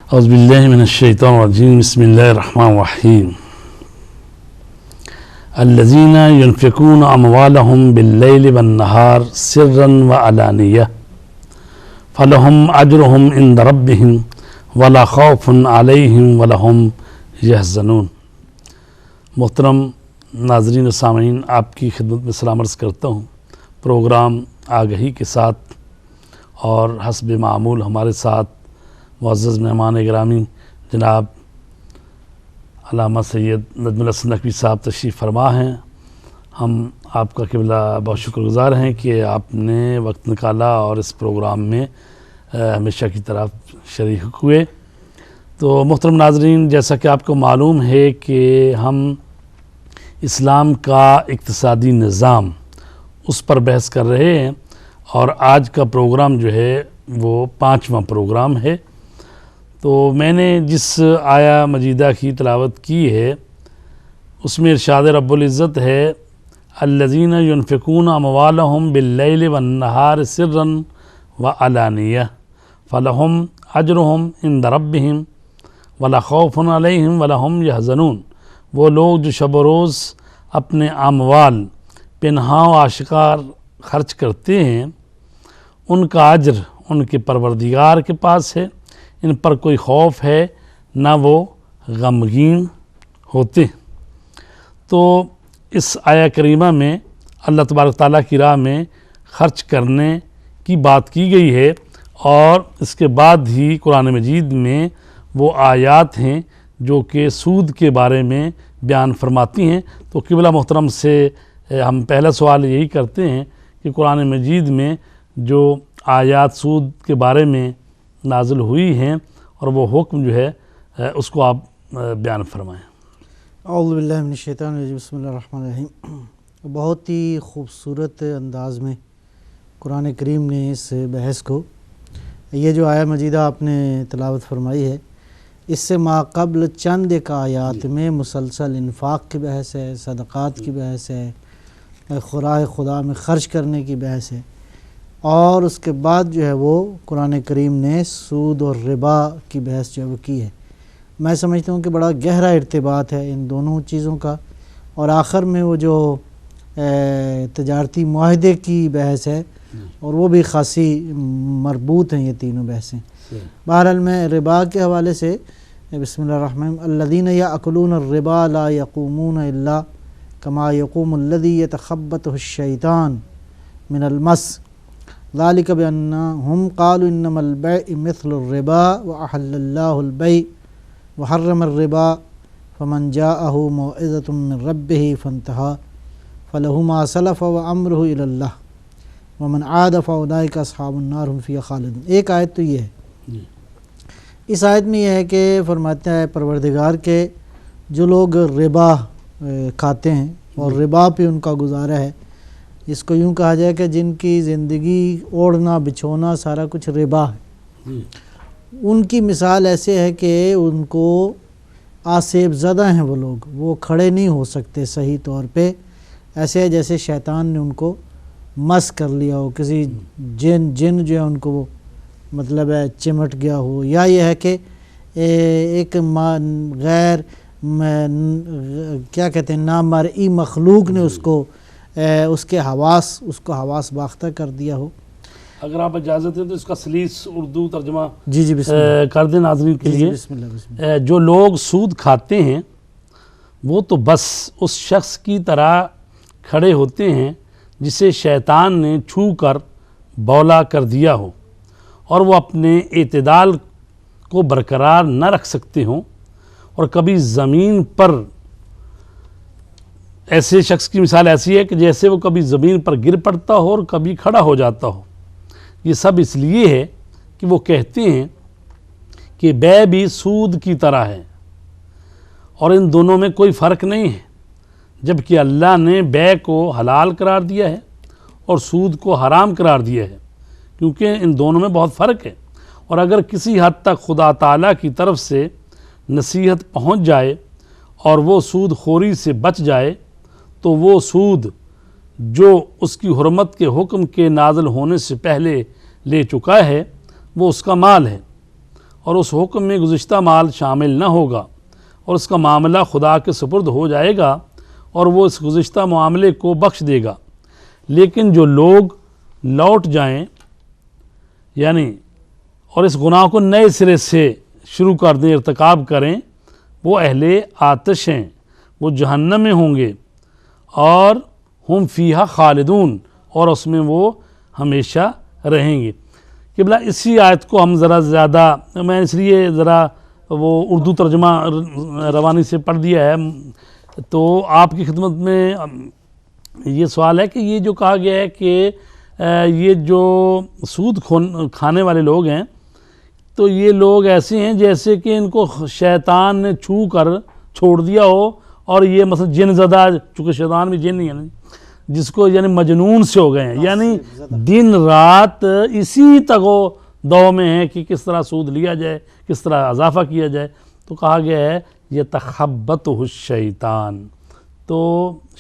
اعوذ باللہ من الشیطان الرجیم بسم اللہ الرحمن الرحیم الذین ينفقون اموالهم باللیل والنہار سرا وعلانیہ فلهم اجرهم عند ربهم ولا خوف علیہم ولا هم یحزنون۔ محترم ناظرین و سامعین، آپ کی خدمت میں سلام عرض کرتا ہوں۔ پروگرام آگہی کے ساتھ اور حسب معمول ہمارے ساتھ معزز مہمان گرامی جناب علامہ سید نجم الحسن نقوی صاحب تشریف فرما ہیں۔ ہم آپ کا قبلہ بہت شکر گزار ہیں کہ آپ نے وقت نکالا اور اس پروگرام میں ہمیشہ کی طرف شریک ہوئے۔ تو محترم ناظرین، جیسا کہ آپ کو معلوم ہے کہ ہم اسلام کا اقتصادی نظام اس پر بحث کر رہے ہیں، اور آج کا پروگرام جو ہے وہ 5واں پروگرام ہے۔ تو میں نے جس آیہ مجیدہ کی تلاوت کی ہے اس میں ارشاد رب العزت ہے الذین ينفقون اموالهم باللیل والنہار سرا وعلانیہ فلہم اجرہم عند ربہم ولا خوف علیہم ولا هم یحزنون۔ وہ لوگ جو شب و روز اپنے اموال پنہاں و آشکار خرچ کرتے ہیں، ان کا اجر ان کے پروردگار کے پاس ہے، ان پر کوئی خوف ہے نہ وہ غمگین ہوتے۔ تو اس آیہ کریمہ میں اللہ تبارک تعالیٰ کی راہ میں خرچ کرنے کی بات کی گئی ہے، اور اس کے بعد ہی قرآن مجید میں وہ آیات ہیں جو کہ سود کے بارے میں بیان فرماتی ہیں۔ تو قبلہ محترم سے ہم پہلا سوال یہی کرتے ہیں کہ قرآن مجید میں جو آیات سود کے بارے میں نازل ہوئی ہیں اور وہ حکم جو ہے اس کو آپ بیان فرمائیں۔ اعوذ باللہ من الشیطان الرجیم بسم اللہ الرحمن الرحیم۔ بہت ہی خوبصورت انداز میں قرآن کریم نے اس بحث کو، یہ جو آیہ مجیدہ آپ نے تلاوت فرمائی ہے، اس سے ماقبل چند ایک آیات میں مسلسل انفاق کی بحث ہے، صدقات کی بحث ہے، خراہ خدا میں خرچ کرنے کی بحث ہے، اور اس کے بعد جو ہے وہ قرآن کریم نے سود اور ربا کی بحث جو ہے وہ کی ہے۔ میں سمجھتا ہوں کہ بڑا گہرا ارتباط ہے ان دونوں چیزوں کا، اور آخر میں وہ جو تجارتی معاہدے کی بحث ہے، اور وہ بھی خاصی مربوط ہیں یہ تینوں بحثیں۔ بہرحال میں ربا کے حوالے سے بسم اللہ الرحمن الرحیم الذین یأکلون الربا لا یقومون الا کما یقوم الذی یتخبطہ الشیطان من المس ذالک بأنہم قالوا انما البیع مثل الربا وأحل اللہ البیع وحرم الربا فمن جاءہ موعظۃ من ربہ فانتہی فلہ ما سلف وامرہ الی اللہ ومن عاد فاولئک اصحاب النار هم فیہا خالدون۔ ایک آیت تو یہ ہے۔ اس آیت میں یہ ہے کہ فرماتا ہے پروردگار کے جو لوگ ربا کھاتے ہیں اور ربا پہ ان کا گزارا ہے، اس کو یوں کہا جائے کہ جن کی زندگی اوڑھنا بچھونا سارا کچھ ربا ہے، ان کی مثال ایسے ہے کہ ان کو آسیب زدہ ہیں، وہ لوگ وہ کھڑے نہیں ہو سکتے صحیح طور پہ، ایسے ہے جیسے شیطان نے ان کو مس کر لیا ہو، کسی جن جو ہے ان کو وہ مطلب ہے چمٹ گیا ہو، یا یہ ہے کہ ایک غیر کیا کہتے ہیں نامرئی مخلوق نے اس کو حواس باختہ کر دیا ہو۔ اگر آپ اجازت ہیں تو اس کا سلیس اردو ترجمہ جی بسم اللہ کر دیں ناظرین کے لیے۔ بسم اللہ۔ جو لوگ سود کھاتے ہیں وہ تو بس اس شخص کی طرح کھڑے ہوتے ہیں جسے شیطان نے چھو کر بولا کر دیا ہو، اور وہ اپنے اعتدال کو برقرار نہ رکھ سکتے ہوں، اور کبھی زمین پر ایسے شخص کی مثال ایسی ہے کہ جیسے وہ کبھی زمین پر گر پڑتا ہو اور کبھی کھڑا ہو جاتا ہو۔ یہ سب اس لیے ہے کہ وہ کہتے ہیں کہ بے بھی سود کی طرح ہے، اور ان دونوں میں کوئی فرق نہیں ہے، جبکہ اللہ نے بے کو حلال قرار دیا ہے اور سود کو حرام قرار دیا ہے، کیونکہ ان دونوں میں بہت فرق ہے۔ اور اگر کسی حد تک خدا تعالیٰ کی طرف سے نصیحت پہنچ جائے اور وہ سود خوری سے بچ جائے تو وہ سود جو اس کی حرمت کے حکم کے نازل ہونے سے پہلے لے چکا ہے وہ اس کا مال ہے، اور اس حکم میں گزشتہ مال شامل نہ ہوگا اور اس کا معاملہ خدا کے سپرد ہو جائے گا اور وہ اس گزشتہ معاملے کو بخش دے گا۔ لیکن جو لوگ لوٹ جائیں یعنی اور اس گناہ کو نئے سرے سے شروع کر دیں، ارتکاب کریں، وہ اہل آتش ہیں، وہ جہنم میں ہوں گے اور ہم فیہا خالدون، اور اس میں وہ ہمیشہ رہیں گے۔ قبلہ اسی آیت کو ہم ذرا زیادہ، میں اس لیے ذرا وہ اردو ترجمہ روانی سے پڑھ دیا ہے، تو آپ کی خدمت میں یہ سوال ہے کہ یہ جو کہا گیا ہے کہ یہ جو سود کھانے والے لوگ ہیں، تو یہ لوگ ایسے ہیں جیسے کہ ان کو شیطان نے چھو کر چھوڑ دیا ہو، اور یہ مثلا جن زدہ، چونکہ شیطان بھی جن ہی ہے نا، جس کو یعنی مجنون سے ہو گئے ہیں، یعنی دن رات اسی تگو دو میں ہے کہ کس طرح سود لیا جائے، کس طرح اضافہ کیا جائے۔ تو کہا گیا ہے یتخبطہ الشیطان، تو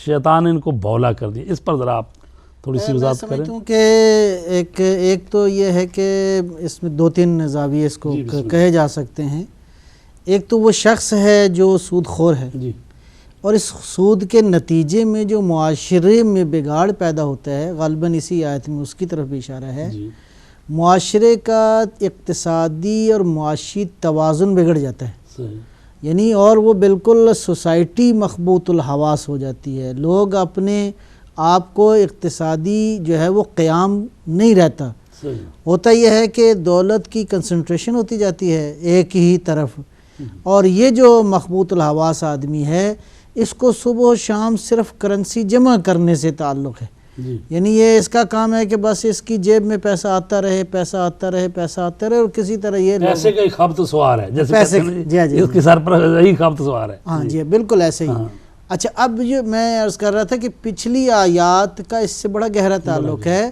شیطان نے ان کو بولا کر دیا۔ اس پر ذرا آپ تھوڑی سی وضاحت کریں۔ میں سمجھتا ہوں کہ ایک تو یہ ہے کہ اس میں دو تین زاویے اس کو کہے جا سکتے ہیں۔ ایک تو وہ شخص ہے جو سود خور ہے، اور اس سود کے نتیجے میں جو معاشرے میں بگاڑ پیدا ہوتا ہے، غالباً اسی آیت میں اس کی طرف بھی اشارہ ہے، معاشرے کا اقتصادی اور معاشی توازن بگڑ جاتا ہے، یعنی اور وہ بالکل سوسائٹی مخبوط الحواس ہو جاتی ہے، لوگ اپنے آپ کو اقتصادی جو ہے وہ قیام نہیں رہتا، ہوتا یہ ہے کہ دولت کی کنسنٹریشن ہوتی جاتی ہے ایک ہی طرف، اور یہ جو مخبوط الحواس آدمی ہے اس کو صبح و شام صرف کرنسی جمع کرنے سے تعلق ہے، یعنی یہ اس کا کام ہے کہ بس اس کی جیب میں پیسہ آتا رہے، پیسہ آتا رہے، پیسہ آتا رہے، اور کسی طرح یہ پیسے کا ایک خبط سوار ہے، جیسے پیسے اس کے سر پر یہی خبط سوار ہے۔ ہاں جی بالکل ایسے ہی۔ اچھا، اب جو میں عرض کر رہا تھا کہ پچھلی آیات کا اس سے بڑا گہرا تعلق ہے،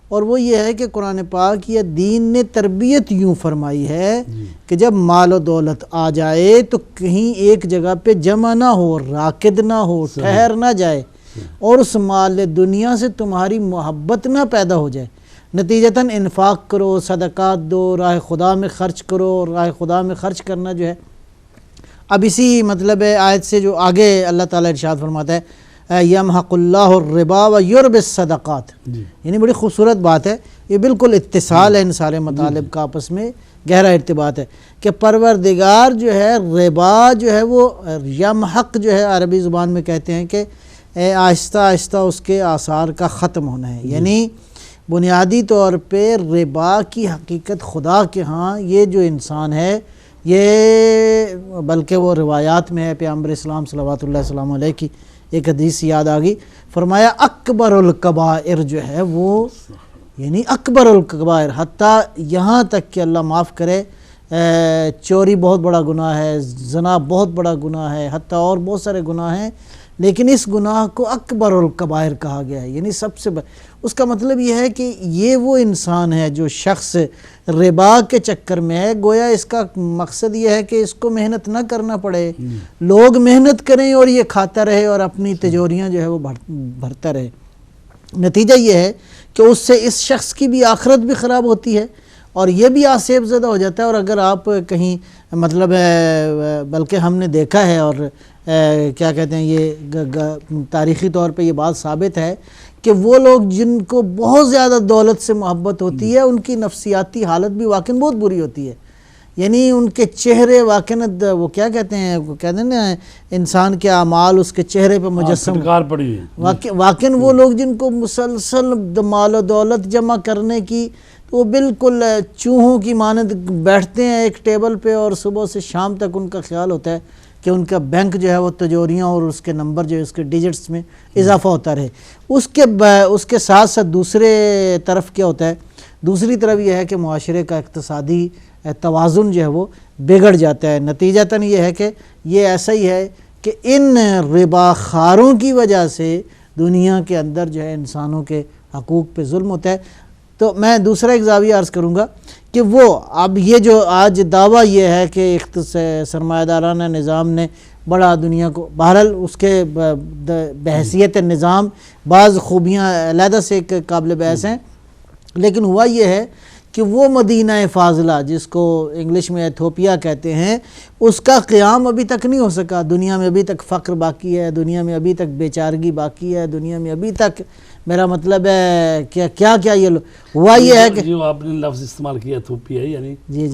اور وہ یہ ہے کہ قرآن پاک یا دین نے تربیت یوں فرمائی ہے کہ جب مال و دولت آ جائے تو کہیں ایک جگہ پہ جمع نہ ہو، راکد نہ ہو، ٹھہر نہ جائے، اور اس مال دنیا سے تمہاری محبت نہ پیدا ہو جائے، نتیجتاً انفاق کرو، صدقات دو، راہ خدا میں خرچ کرو، اور راہ خدا میں خرچ کرنا جو ہے، اب اسی مطلب آیت سے جو آگے اللہ تعالیٰ ارشاد فرماتا ہے یمحق اللہ الربا ویربی الصدقات، یعنی بڑی خوبصورت بات ہے، یہ بالکل اتصال ہے ان سارے مطالب کا، آپس میں گہرا ارتباط ہے کہ پروردگار جو ہے ربا جو ہے وہ یمحق جو ہے عربی زبان میں کہتے ہیں کہ آہستہ آہستہ اس کے آثار کا ختم ہونا ہے، یعنی بنیادی طور پہ ربا کی حقیقت خدا کے ہاں یہ جو انسان ہے، یہ بلکہ وہ روایات میں ہے، پیغمبر اسلام صلوات اللہ وسلم علیہ کی ایک حدیث یاد آ گئی، فرمایا اکبر الکبائر جو ہے وہ یعنی اکبر الکبائر، حتیٰ یہاں تک کہ اللہ معاف کرے چوری بہت بڑا گناہ ہے، زنا بہت بڑا گناہ ہے، حتیٰ اور بہت سارے گناہ ہیں، لیکن اس گناہ کو اکبر الکبائر کہا گیا ہے، یعنی سب سے اس کا مطلب یہ ہے کہ یہ وہ انسان ہے جو شخص ربا کے چکر میں ہے، گویا اس کا مقصد یہ ہے کہ اس کو محنت نہ کرنا پڑے، لوگ محنت کریں اور یہ کھاتا رہے اور اپنی تجوریاں جو ہے وہ بھرتا رہے، نتیجہ یہ ہے کہ اس سے اس شخص کی بھی آخرت بھی خراب ہوتی ہے اور یہ بھی آسیب زدہ ہو جاتا ہے۔ اور اگر آپ کہیں مطلب بلکہ ہم نے دیکھا ہے اور کیا کہتے ہیں یہ تاریخی طور پہ یہ بات ثابت ہے کہ وہ لوگ جن کو بہت زیادہ دولت سے محبت ہوتی ہے ان کی نفسیاتی حالت بھی واقعاً بہت بری ہوتی ہے، یعنی ان کے چہرے واقعاً وہ کیا کہتے ہیں، وہ کہتے ہیں نا انسان کے اعمال اس کے چہرے پہ مجسم پڑی ہے، واقعاً وہ لوگ جن کو مسلسل مال و دولت جمع کرنے کی، وہ بالکل چوہوں کی مانند بیٹھتے ہیں ایک ٹیبل پہ اور صبح سے شام تک ان کا خیال ہوتا ہے کہ ان کا بینک جو ہے وہ تجوریاں اور اس کے نمبر جو ہے اس کے ڈیجٹس میں اضافہ ہوتا رہے۔ اس کے ساتھ ساتھ دوسرے طرف کیا ہوتا ہے، دوسری طرف یہ ہے کہ معاشرے کا اقتصادی توازن جو ہے وہ بگڑ جاتا ہے، نتیجتاً یہ ہے کہ یہ ایسا ہی ہے کہ ان ربا خاروں کی وجہ سے دنیا کے اندر جو ہے انسانوں کے حقوق پہ ظلم ہوتا ہے۔ تو میں دوسرا ایک زاویہ عرض کروں گا کہ وہ اب یہ جو آج دعویٰ یہ ہے کہ سرمایہ دارانہ نظام نے بڑا دنیا کو، بہرحال اس کے بحیثیت نظام بعض خوبیاں علیحدہ سے ایک قابل بحث ہیں، لیکن ہوا یہ ہے کہ وہ مدینہ فاضلہ جس کو انگلش میں ایتھوپیا کہتے ہیں، اس کا قیام ابھی تک نہیں ہو سکا. دنیا میں ابھی تک فقر باقی ہے، دنیا میں ابھی تک بیچارگی باقی ہے، دنیا میں ابھی تک، میرا مطلب ہے کیا یہ ہوا یہ ہے کہ جو آپ نے لفظ استعمال کیا ایتھوپیا، یعنی جی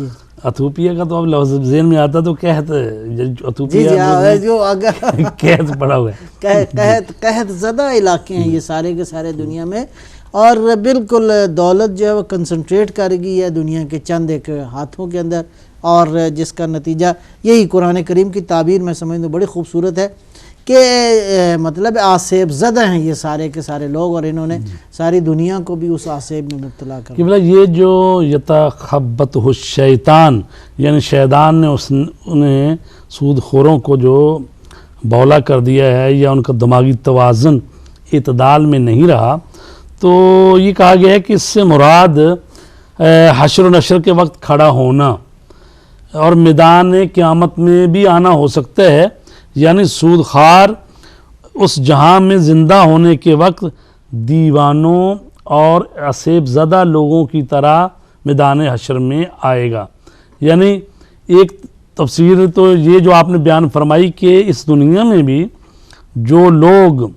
ایتھوپیا کا تو اب لفظ ذہن میں آتا تو قحط، جی جو اگر قحط پڑا ہوا ہے، قحط زدہ علاقے ہیں یہ سارے کے سارے دنیا میں، اور بالکل دولت جو ہے وہ کنسنٹریٹ کر گئی ہے دنیا کے چند ایک ہاتھوں کے اندر، اور جس کا نتیجہ یہی قرآن کریم کی تعبیر میں سمجھتا ہوں بڑی خوبصورت ہے کہ مطلب آسیب زدہ ہیں یہ سارے کے سارے لوگ، اور انہوں نے ساری دنیا کو بھی اس آسیب میں مبتلا کر کہ یہ جو یتخبطہ الشیطان، یعنی شیطان نے انہیں سود خوروں کو جو بولا کر دیا ہے، یا ان کا دماغی توازن اعتدال میں نہیں رہا، تو یہ کہا گیا ہے کہ اس سے مراد حشر و نشر کے وقت کھڑا ہونا اور میدان قیامت میں بھی آنا ہو سکتا ہے. یعنی سود خار اس جہاں میں زندہ ہونے کے وقت دیوانوں اور آسیب زدہ لوگوں کی طرح میدان حشر میں آئے گا. یعنی ایک تفسیر تو یہ جو آپ نے بیان فرمائی کہ اس دنیا میں بھی جو لوگ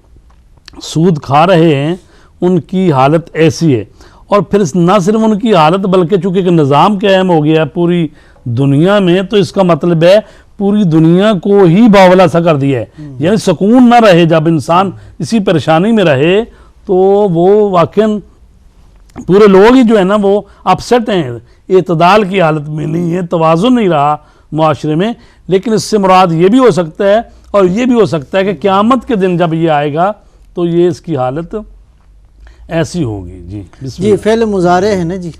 سود کھا رہے ہیں ان کی حالت ایسی ہے، اور پھر نہ صرف ان کی حالت بلکہ چونکہ ایک نظام قائم ہو گیا ہے پوری دنیا میں، تو اس کا مطلب ہے پوری دنیا کو ہی باولا سا کر دیا ہے. یعنی سکون نہ رہے، جب انسان اسی پریشانی میں رہے تو وہ واقعاً پورے لوگ ہی جو ہے نا وہ اپسٹ ہیں، اعتدال کی حالت میں نہیں ہے، توازن نہیں رہا معاشرے میں. لیکن اس سے مراد یہ بھی ہو سکتا ہے اور یہ بھی ہو سکتا ہے کہ قیامت کے دن جب یہ آئے گا تو یہ اس کی حالت ایسی ہوگی. جی فعل مضارع ہے نا جی،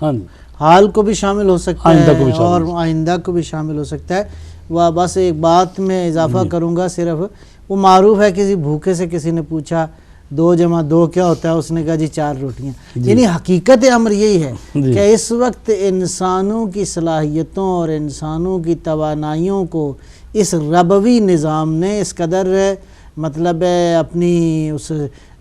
حال کو بھی شامل ہو سکتا ہے اور آئندہ کو بھی شامل ہو سکتا ہے. وہ بس ایک بات میں اضافہ کروں گا صرف، وہ معروف ہے کسی بھوکے سے کسی نے پوچھا 2 + 2 کیا ہوتا ہے، اس نے کہا جی 4 روٹیاں. یعنی حقیقت امر یہی ہے کہ اس وقت انسانوں کی صلاحیتوں اور انسانوں کی توانائیوں کو اس ربوی نظام نے اس قدر مطلب اپنی اس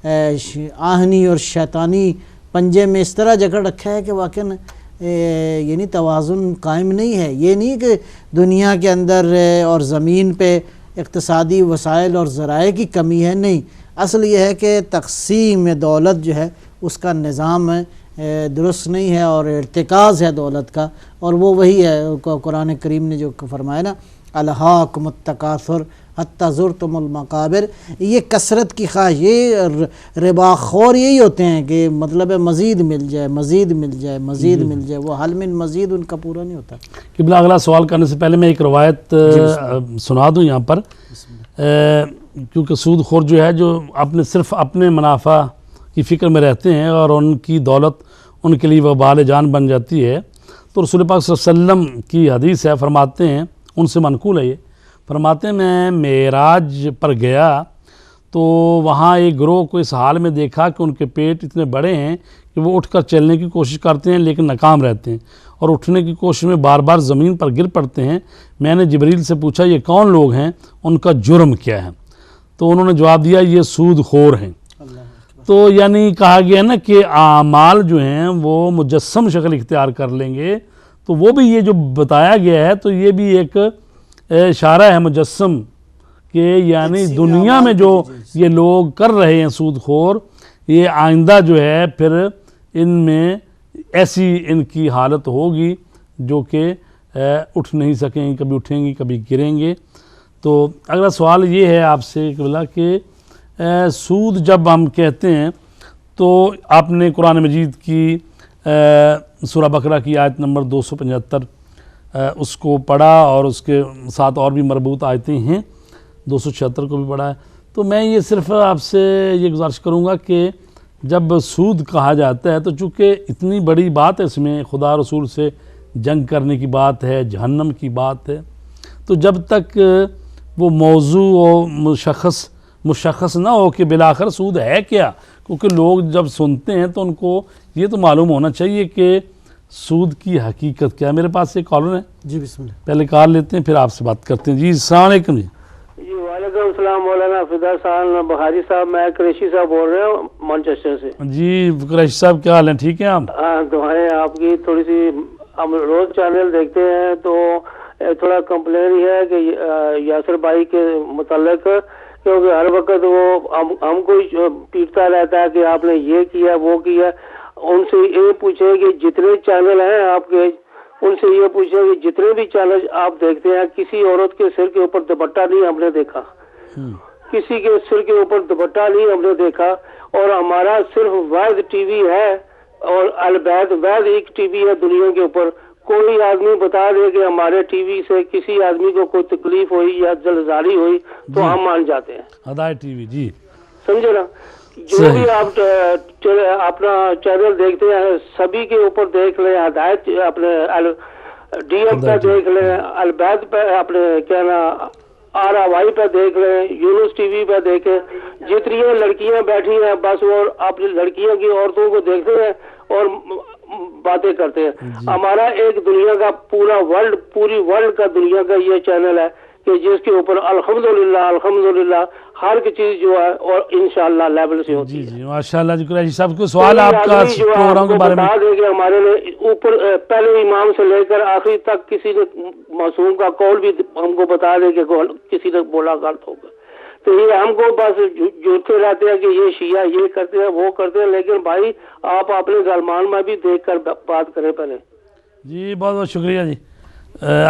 آہنی اور شیطانی پنجے میں اس طرح جکڑ رکھا ہے کہ واقعاً یعنی توازن قائم نہیں ہے. یہ نہیں کہ دنیا کے اندر اور زمین پہ اقتصادی وسائل اور ذرائع کی کمی ہے، نہیں، اصل یہ ہے کہ تقسیم دولت جو ہے اس کا نظام درست نہیں ہے اور ارتکاز ہے دولت کا، اور وہ وہی ہے قرآن کریم نے جو فرمایا نا الہاکم التکاثر حتی زرتم المقابر. یہ کثرت کی خواہش، یہ ربا خور یہی ہوتے ہیں کہ مطلب مزید مل جائے، مزید مل جائے، مزید مل جائے، وہ حل من مزید ان کا پورا نہیں ہوتا. قبلہ اگلا سوال کرنے سے پہلے میں ایک روایت سنا دوں یہاں پر، کیونکہ سود خور جو ہے جو صرف اپنے منافع کی فکر میں رہتے ہیں اور ان کی دولت ان کے لیے وبال جان بن جاتی ہے. تو رسول پاک صلی اللہ علیہ وسلم کی حدیث ہے، فرماتے ہیں، ان سے منقول ہے یہ، فرماتے ہیں میں معراج پر گیا تو وہاں ایک گروہ کو اس حال میں دیکھا کہ ان کے پیٹ اتنے بڑے ہیں کہ وہ اٹھ کر چلنے کی کوشش کرتے ہیں لیکن ناکام رہتے ہیں، اور اٹھنے کی کوشش میں بار بار زمین پر گر پڑتے ہیں. میں نے جبریل سے پوچھا یہ کون لوگ ہیں، ان کا جرم کیا ہے؟ تو انہوں نے جواب دیا یہ سود خور ہیں. تو یعنی کہا گیا نا کہ اعمال جو ہیں وہ مجسم شکل اختیار کر لیں گے، تو وہ بھی یہ جو بتایا گیا ہے تو یہ بھی ایک اشارہ ہے مجسم کہ یعنی دنیا میں جو یہ لوگ کر رہے ہیں سود خور، یہ آئندہ جو ہے پھر ان میں ایسی ان کی حالت ہوگی جو کہ اٹھ نہیں سکیں گے، کبھی اٹھیں گی کبھی گریں گے. تو اگلا سوال یہ ہے آپ سے کہ سود جب ہم کہتے ہیں تو آپ نے قرآن مجید کی سورہ بقرہ کی آیت نمبر 275 اس کو پڑھا اور اس کے ساتھ اور بھی مربوط آیتیں ہیں، 276 کو بھی پڑھا ہے. تو میں یہ صرف آپ سے یہ گزارش کروں گا کہ جب سود کہا جاتا ہے تو چونکہ اتنی بڑی بات ہے، اس میں خدا رسول سے جنگ کرنے کی بات ہے، جہنم کی بات ہے، تو جب تک وہ موضوع و مشخص نہ ہو کہ بالآخر سود ہے کیا، کیونکہ لوگ جب سنتے ہیں تو ان کو یہ تو معلوم ہونا چاہیے کہ سود کی حقیقت کیا ہے. میرے پاس ایک کالر ہے، جی بسم اللہ، پہلے کال لیتے ہیں پھر آپ سے بات کرتے ہیں. جی السلام علیکم. جی وعلیکم السلام مولانا فدا صاحب بخاری صاحب، میں قریشی صاحب بول رہے ہوں مانچسٹر سے. جی قریشی صاحب کیا حال ہیں؟ ٹھیک ہیں آپ؟ ہاں دعائیں آپ کی. تھوڑی سی ہم روز چینل دیکھتے ہیں تو تھوڑا کمپلین یہ ہے کہ یاسر بھائی کے متعلق، کیونکہ ہر وقت وہ ہم کو پیٹتا رہتا ہے کہ آپ نے یہ کیا وہ کیا. ان سے یہ پوچھیں کہ جتنے چینل ہیں آپ کے، ان سے یہ پوچھیں کہ جتنے بھی چینل آپ دیکھتے ہیں کسی عورت کے سر کے اوپر دوپٹہ نہیں ہم نے دیکھا، کسی کے سر کے اوپر دوپٹہ نہیں ہم نے دیکھا. اور ہمارا صرف واحد ٹی وی ہے اور البید واحد ایک ٹی وی ہے دنیا کے اوپر. کوئی آدمی بتا دے کہ ہمارے ٹی وی سے کسی آدمی کو کوئی تکلیف ہوئی یا زلزاری ہوئی تو ہم مان جاتے ہیں. ہدایت ٹی وی. جی سمجھے نا، جو بھی آپ اپنا چینل دیکھتے ہیں سبھی کے اوپر دیکھ لیں. ہدایت اپنے ڈی ایم پہ دیکھ لیں، البید پہ اپنے کیا نا آر وائی پہ دیکھ لیں، یونس ٹی وی پہ دیکھیں. جتنی لڑکیاں بیٹھی ہیں بس وہ اپنی لڑکیوں کی عورتوں کو دیکھتے ہیں اور باتیں کرتے ہیں. ہمارا ایک دنیا کا پوری ورلڈ کا دنیا کا یہ چینل ہے کہ جس کے اوپر الحمدللہ ہر کی چیز جو ہے اور انشاءاللہ لیول سے ہوتی ہے. جی ماشاءاللہ. جی قریشی صاحب کو سوال آپ کا پروگرام کے بارے میں. بتا دے کہ ہمارے اوپر پہلے امام سے لے کر آخری تک کسی نے معصوم کا قول بھی ہم کو بتا دے کہ کسی نے بولا غلط ہوگا. تو یہ ہم کو بس جوتے رہتے ہیں کہ یہ شیعہ یہ کرتے ہیں وہ کرتے ہیں. لیکن بھائی آپ اپنے سلمان میں بھی دیکھ کر بات کریں پہلے. جی بہت بہت شکریہ. جی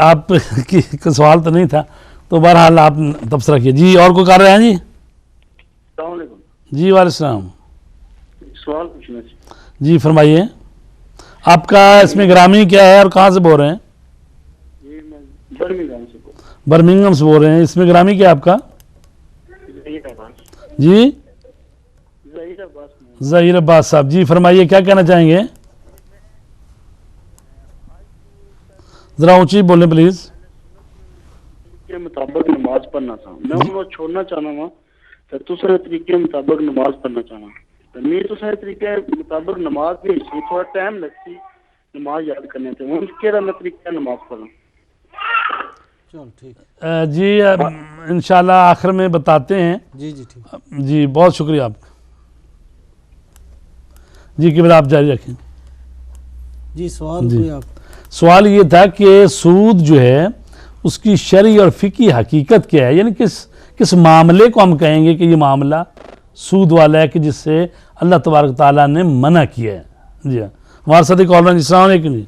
آپ کی سوال تو نہیں تھا تو بہرحال آپ تبصرہ کیے. جی اور کوئی کر رہے ہیں؟ جی السلام علیکم. جی وعلیکم السلام. سوال پوچھنا ہے. جی فرمائیے. آپ کا اس میں گرامی کیا ہے اور کہاں سے بول رہے ہیں؟ جی میں برمنگھم سے بول رہا برمنگھم سے بول رہے ہیں. اس میں گرامی کیا ہے آپ کا؟ ہوں. ظہیر عباس. جی ظہیر عباس. ظہیر عباس صاحب. جی فرمائیے کیا کہنا چاہیں گے؟ ذرا اونچی بولیں پلیز. کے مطابق نماز پڑھنا تھا میں انہوں چھوڑنا چاہنا وا تو دوسرے طریقے مطابق نماز پڑھنا چاہنا تو میں دوسرے طریقے مطابق نماز بھی تھوڑا ٹائم لگتی نماز یاد کرنے تھے ان کے میں طریقہ نماز پڑھوں. چل ٹھیک. جی انشاءاللہ آخر میں بتاتے ہیں. جی جی ٹھیک. جی بہت شکریہ آپ کا. جی کہ آپ جاری رکھیں. جی سوال کوئی آپ. سوال یہ تھا کہ سود جو ہے اس کی شرعی اور فقہی حقیقت کیا ہے، یعنی کس معاملے کو ہم کہیں گے کہ یہ معاملہ سود والا ہے کہ جس سے اللہ تبارک تعالیٰ نے منع کیا ہے. جی ہاں ہمارے ساتھ ایک کالر. السلام علیکم. جی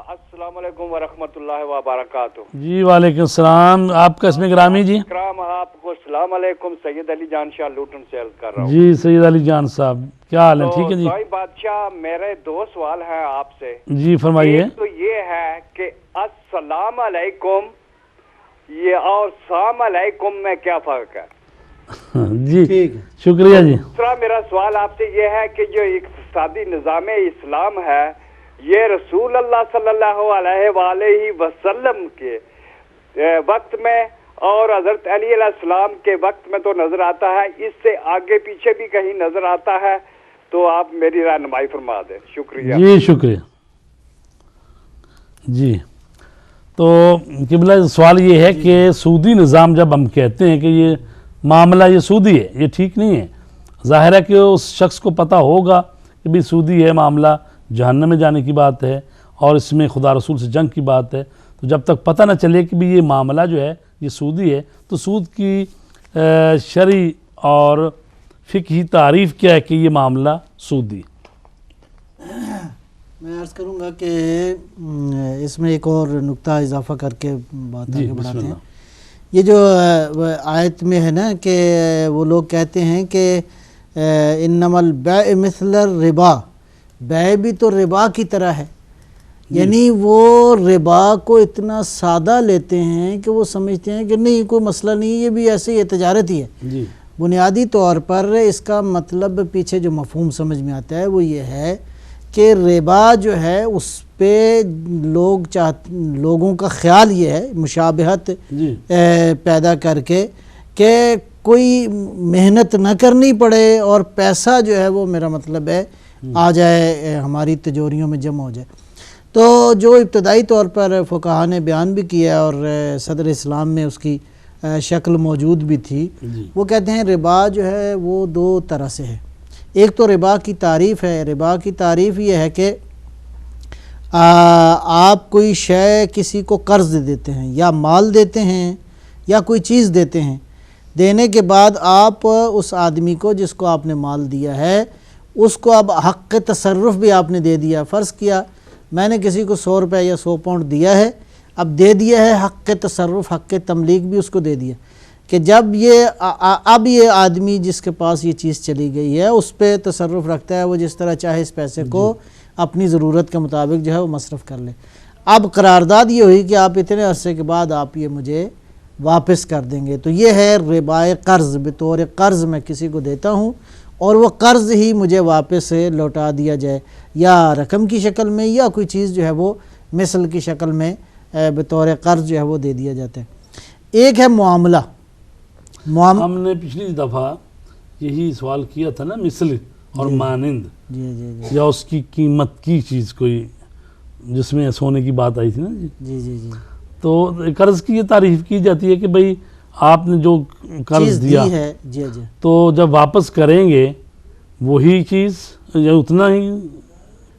السلام علیکم ورحمۃ اللہ وبرکاتہ. جی وعلیکم السلام. آپ کا اس میں گرامی. جی کرام آپ کو السلام علیکم. سید علی جان شاہ لوٹن سے عرض کر رہا ہوں. جی سید علی جان صاحب کیا حال ہے؟ ٹھیک ہے. جی سوئی بادشاہ میرے دو سوال ہیں آپ سے. جی فرمائیے. ایک تو یہ ہے کہ السلام علیکم یہ اور السلام علیکم میں کیا فرق ہے؟ جی شکریہ. جی دوسرا میرا سوال آپ سے یہ ہے کہ جو اقتصادی نظام اسلام ہے یہ رسول اللہ صلی اللہ علیہ وآلہ وسلم کے وقت میں اور حضرت علی علیہ السلام کے وقت میں تو نظر آتا ہے، اس سے آگے پیچھے بھی کہیں نظر آتا ہے تو آپ میری رہنمائی فرما دیں. شکریہ. جی شکریہ. جی تو قبلہ سوال یہ ہے کہ سودی نظام جب ہم کہتے ہیں کہ یہ معاملہ یہ سودی ہے، یہ ٹھیک نہیں ہے. ظاہر ہے کہ اس شخص کو پتہ ہوگا کہ بھی سودی ہے معاملہ، جہنم میں جانے کی بات ہے اور اس میں خدا رسول سے جنگ کی بات ہے. تو جب تک پتہ نہ چلے کہ بھی یہ معاملہ جو ہے یہ سودی ہے تو سود کی شرعی اور فقہی تعریف کیا ہے کہ یہ معاملہ سودی. میں عرض کروں گا کہ اس میں ایک اور نقطہ اضافہ کر کے بات آگے بڑھاتے ہیں. یہ جو آیت میں ہے نا کہ وہ لوگ کہتے ہیں کہ انما البیع مثل الربا، بیع بھی تو ربا کی طرح ہے. یعنی وہ ربا کو اتنا سادہ لیتے ہیں کہ وہ سمجھتے ہیں کہ نہیں کوئی مسئلہ نہیں، یہ بھی ایسے ہی ہے، تجارت ہی ہے. بنیادی طور پر اس کا مطلب پیچھے جو مفہوم سمجھ میں آتا ہے وہ یہ ہے کہ ربا جو ہے اس پہ لوگوں کا خیال یہ ہے مشابہت پیدا کر کے کہ کوئی محنت نہ کرنی پڑے اور پیسہ جو ہے وہ میرا مطلب ہے آ جائے ہماری تجوریوں میں جمع ہو جائے. تو جو ابتدائی طور پر فقہاء نے بیان بھی کیا اور صدر اسلام میں اس کی شکل موجود بھی تھی. جی. وہ کہتے ہیں ربا جو ہے وہ دو طرح سے ہے. ایک تو ربا کی تعریف ہے. ربا کی تعریف یہ ہے کہ آپ کوئی شے کسی کو قرض دیتے ہیں یا مال دیتے ہیں یا کوئی چیز دیتے ہیں. دینے کے بعد آپ اس آدمی کو جس کو آپ نے مال دیا ہے اس کو اب حق تصرف بھی آپ نے دے دیا. فرض کیا میں نے کسی کو 100 روپے یا 100 پاؤنڈ دیا ہے, اب دے دیا ہے حق تصرف, حق تملیک بھی اس کو دے دیا کہ جب اب یہ آدمی جس کے پاس یہ چیز چلی گئی ہے اس پہ تصرف رکھتا ہے, وہ جس طرح چاہے اس پیسے کو اپنی ضرورت کے مطابق جو ہے وہ مصرف کر لے. اب قرارداد یہ ہوئی کہ آپ اتنے عرصے کے بعد آپ یہ مجھے واپس کر دیں گے. تو یہ ہے ربائے قرض. بطور قرض میں کسی کو دیتا ہوں اور وہ قرض ہی مجھے واپس لوٹا دیا جائے, یا رقم کی شکل میں یا کوئی چیز جو ہے وہ مثل کی شکل میں بطور قرض جو ہے وہ دے دیا جاتا ہے. ایک ہے معاملہ. ہم نے پچھلی دفعہ یہی سوال کیا تھا نا, مثل اور مانند, جی جی جی یا اس کی قیمت کی چیز کوئی, جس میں سونے کی بات آئی تھی نا. جی جی جی جی تو قرض کی یہ تعریف کی جاتی ہے کہ بھئی آپ نے جو قرض دیا ہے جی جی تو جب واپس کریں گے وہی چیز یا اتنا ہی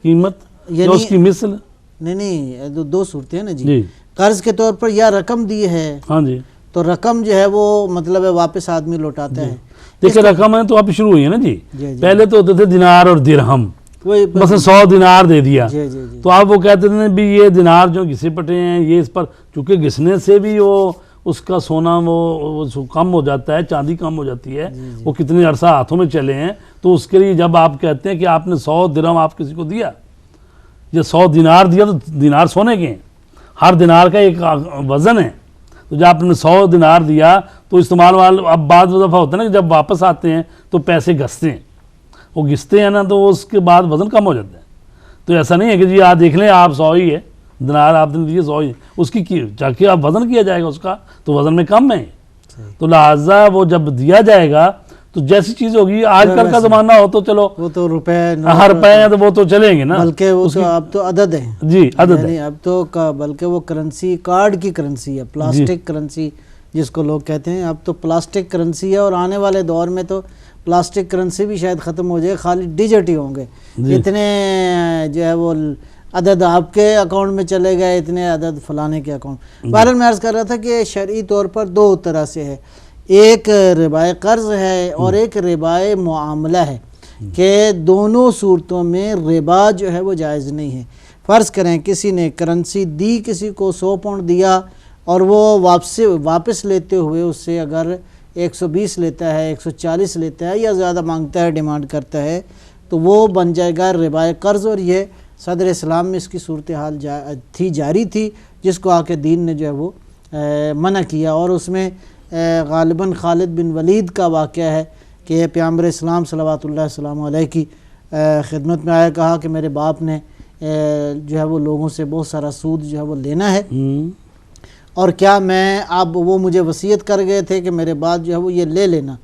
قیمت یا اس کی مثل. نہیں دو صورتیں ہیں نا جی. قرض کے طور پر یا رقم دی ہے ہاں جی, تو رقم جو ہے وہ مطلب ہے واپس آدمی لوٹاتا ہے. دیکھیں رقم ہے تو اب شروع ہوئی ہے نا جی. جی جی پہلے تو ہوتے تھے دینار اور درہم, وہی مثلا 100 دینار دے دیا جی جی جی تو آپ وہ کہتے تھے بھی یہ دینار جو گھسے پٹے ہیں یہ اس پر, چونکہ گھسنے سے بھی وہ اس کا سونا وہ کم ہو جاتا ہے, چاندی کم ہو جاتی ہے, وہ کتنے عرصہ ہاتھوں میں چلے ہیں. تو اس کے لیے جب آپ کہتے ہیں کہ آپ نے 100 درہم آپ کسی کو دیا یا 100 دینار دیا, تو دینار سونے کے ہیں, ہر دینار کا ایک وزن ہے. تو جب آپ نے 100 دینار دیا تو استعمال والا اب بعض دفعہ ہوتا ہے نا کہ جب واپس آتے ہیں تو پیسے گھستے ہیں, وہ گھستے ہیں نا تو اس کے بعد وزن کم ہو جاتا ہے. تو ایسا نہیں ہے کہ جی آپ دیکھ لیں آپ 100 ہی ہے دینار آپ نے دیے 100 ہی, اس کی جا کے آپ وزن کیا جائے گا اس کا تو وزن میں کم ہے. تو لہٰذا وہ جب دیا جائے گا تو جیسی چیز ہوگی, آج کل کا زمانہ ہو تو چلو وہ تو روپے ہر روپے ہیں تو وہ تو چلیں گے نا, بلکہ وہ تو اب تو عدد ہے. جی عدد ہے. اب تو بلکہ وہ کرنسی کارڈ کی کرنسی ہے, پلاسٹک کرنسی جس کو لوگ کہتے ہیں, اب تو پلاسٹک کرنسی ہے. اور آنے والے دور میں تو پلاسٹک کرنسی بھی شاید ختم ہو جائے, خالی ڈیجٹ ہی ہوں گے. اتنے جو ہے وہ عدد آپ کے اکاؤنٹ میں چلے گئے, اتنے عدد فلانے کے اکاؤنٹ. بہرحال میں عرض کر رہا تھا کہ شرعی طور پر دو طرح سے ہے, ایک ربائے قرض ہے اور ایک ربائے معاملہ ہے, کہ دونوں صورتوں میں ربا جو ہے وہ جائز نہیں ہے. فرض کریں کسی نے کرنسی دی, کسی کو 100 پاؤنڈ دیا اور وہ واپس لیتے ہوئے اس سے اگر 120 لیتا ہے, 140 لیتا ہے یا زیادہ مانگتا ہے, ڈیمانڈ کرتا ہے, تو وہ بن جائے گا ربائے قرض. اور یہ صدر اسلام میں اس کی صورتحال جاری تھی, جس کو آ کے دین نے جو ہے وہ منع کیا. اور اس میں غالباً خالد بن ولید کا واقعہ ہے کہ پیغمبر اسلام صلوات اللہ السلام علیہ کی خدمت میں آیا, کہا کہ میرے باپ نے جو ہے وہ لوگوں سے بہت سارا سود جو ہے وہ لینا ہے, اور کیا میں اب وہ مجھے وصیت کر گئے تھے کہ میرے بعد جو ہے وہ یہ لے لینا,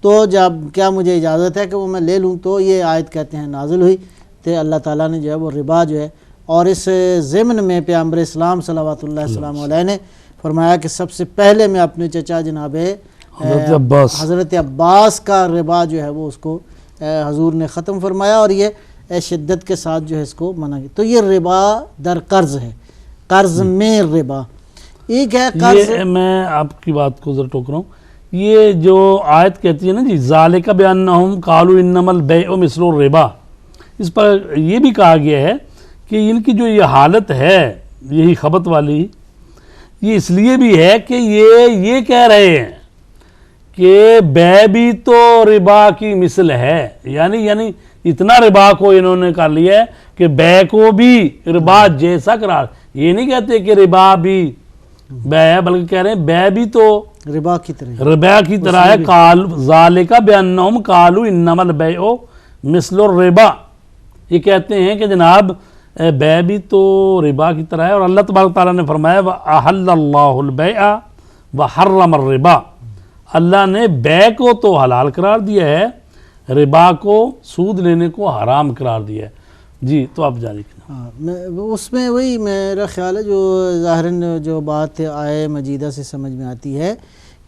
تو جب کیا مجھے اجازت ہے کہ وہ میں لے لوں. تو یہ آیت کہتے ہیں نازل ہوئی, تو اللہ تعالیٰ نے جو ہے وہ ربا جو ہے, اور اس ضمن میں پیغمبر اسلام صلوات اللہ السلام علیہ نے فرمایا کہ سب سے پہلے میں اپنے چچا جناب حضرت عباس کا ربا جو ہے وہ اس کو حضور نے ختم فرمایا, اور یہ شدت کے ساتھ جو ہے اس کو منع کیا. تو یہ ربا در قرض ہے, قرض میں ربا. ایک ہے قرض. میں آپ کی بات کو ذرا ٹوک رہا ہوں, یہ جو آیت کہتی ہے نا جی ذالک بانہم قالوا انما البیع مثل الربا, اس پر یہ بھی کہا گیا ہے کہ ان کی جو یہ حالت ہے یہی خبط والی, یہ اس لیے بھی ہے کہ یہ کہہ رہے ہیں کہ بے بھی تو ربا کی مثل ہے, یعنی اتنا ربا کو انہوں نے کر لیا ہے کہ بے کو بھی ربا جیسا قرار. یہ نہیں کہتے کہ ربا بھی بے ہے, بلکہ کہہ رہے ہیں بے بھی تو ربا کی طرح ہے. ذالک بانہم قالوا انما البیع مثل الربا, یہ کہتے ہیں کہ جناب بے بھی تو ربا کی طرح ہے. اور اللہ تبارک تعالیٰ نے فرمایا وَأَحَلَّ اللَّهُ الْبَيْعَ وَحَرَّمَ الرِّبَا, اللہ نے بے کو تو حلال قرار دیا ہے, ربا کو سود لینے کو حرام قرار دیا ہے. جی تو آپ جاری کریں. اس میں وہی میرا خیال ہے جو ظاہراً جو بات آئے مجیدہ سے سمجھ میں آتی ہے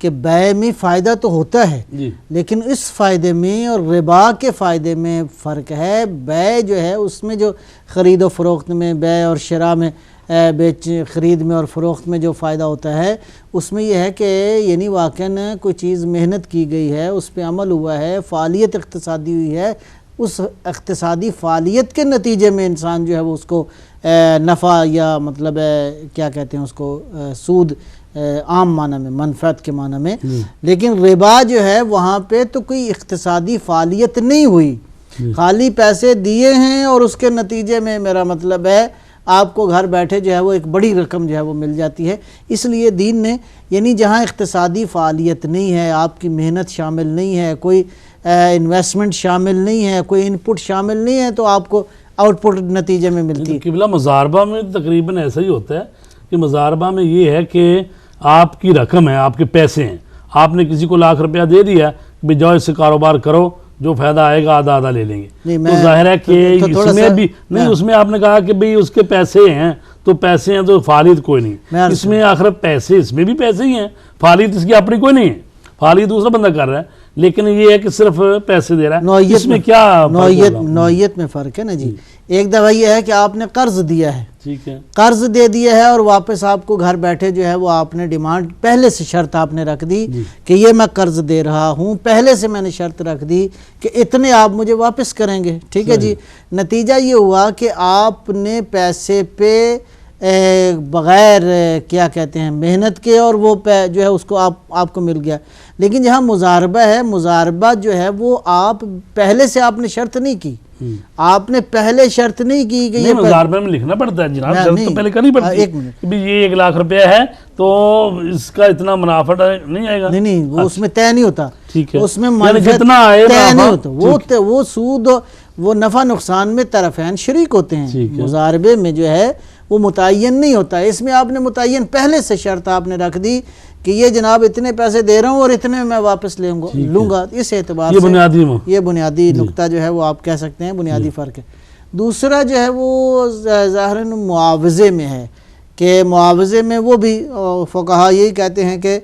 کہ بے میں فائدہ تو ہوتا ہے جی لیکن اس فائدے میں اور ربا کے فائدے میں فرق ہے. بے جو ہے اس میں جو خرید و فروخت میں، بے اور شراء میں، خرید میں اور فروخت میں جو فائدہ ہوتا ہے اس میں یہ ہے کہ یعنی واقعاً کوئی چیز محنت کی گئی ہے، اس پہ عمل ہوا ہے، فعالیت اقتصادی ہوئی ہے، اس اقتصادی فعالیت کے نتیجے میں انسان جو ہے وہ اس کو نفع یا مطلب کیا کہتے ہیں اس کو سود عام معنی میں، منفعت کے معنی میں. لیکن ربا جو ہے وہاں پہ تو کوئی اقتصادی فعالیت نہیں ہوئی، خالی پیسے دیے ہیں اور اس کے نتیجے میں میرا مطلب ہے آپ کو گھر بیٹھے جو ہے وہ ایک بڑی رقم جو ہے وہ مل جاتی ہے. اس لیے دین نے یعنی جہاں اقتصادی فعالیت نہیں ہے، آپ کی محنت شامل نہیں ہے، کوئی انویسٹمنٹ شامل نہیں ہے، کوئی ان پٹ شامل نہیں ہے، تو آپ کو آؤٹ پٹ نتیجے میں ملتی ہے. قبلہ مضاربہ میں تقریباً ایسا ہی ہوتا ہے کہ مضاربہ میں یہ ہے کہ آپ کی رقم ہے، آپ کے پیسے ہیں، آپ نے کسی کو ₹1,00,000 دے دیا کہ جاؤ اس سے کاروبار کرو، جو فائدہ آئے گا آدھا آدھا لے لیں گے. تو ظاہر ہے کہ اس میں بھی نہیں، اس میں آپ نے کہا کہ بھئی اس کے پیسے ہیں تو پیسے ہیں تو فعالیت کوئی نہیں. اس میں آخر پیسے، اس میں بھی پیسے ہی ہیں، فعالیت اس کی اپنی کوئی نہیں ہے، فعالیت دوسرا بندہ کر رہا ہے، لیکن یہ ہے کہ صرف پیسے دے رہا ہے. اس میں کیا نوعیت میں فرق ہے نا جی. ایک دفعہ یہ ہے کہ آپ نے قرض دیا ہے، ٹھیک ہے، قرض دے دیا ہے اور واپس آپ کو گھر بیٹھے جو ہے وہ آپ نے ڈیمانڈ پہلے سے شرط آپ نے رکھ دی کہ یہ میں قرض دے رہا ہوں، پہلے سے میں نے شرط رکھ دی کہ اتنے آپ مجھے واپس کریں گے. ٹھیک ہے جی. نتیجہ یہ ہوا کہ آپ نے پیسے پہ بغیر کیا کہتے ہیں محنت کے اور وہ جو ہے اس کو آپ کو مل گیا. لیکن جہاں مضاربہ ہے، مضاربہ جو ہے وہ آپ پہلے سے آپ نے شرط نہیں کی، آپ نے پہلے شرط نہیں کی کہ یہ مضاربہ میں لکھنا پڑتا ہے جناب، شرط تو پہلے کرنی پڑتی ہے کہ یہ ₹1,00,000 ہے تو اس کا اتنا منافع نہیں آئے گا. نہیں وہ اس میں طے نہیں ہوتا، ٹھیک ہے، اس میں جتنا آئے طے نہیں ہوتا. وہ سود وہ نفع نقصان میں طرفین شریک ہوتے ہیں. مضاربے میں جو ہے وہ متعین نہیں ہوتا. اس میں آپ نے متعین پہلے سے شرط آپ نے رکھ دی کہ یہ جناب اتنے پیسے دے رہا ہوں اور اتنے میں واپس لوں گا. اس اعتبار سے یہ بنیادی نقطہ جو ہے وہ آپ کہہ سکتے ہیں بنیادی فرق ہے. دوسرا جو ہے وہ ظاہراً معاوضے میں ہے کہ معاوضے میں وہ بھی فقہا یہی کہتے ہیں کہ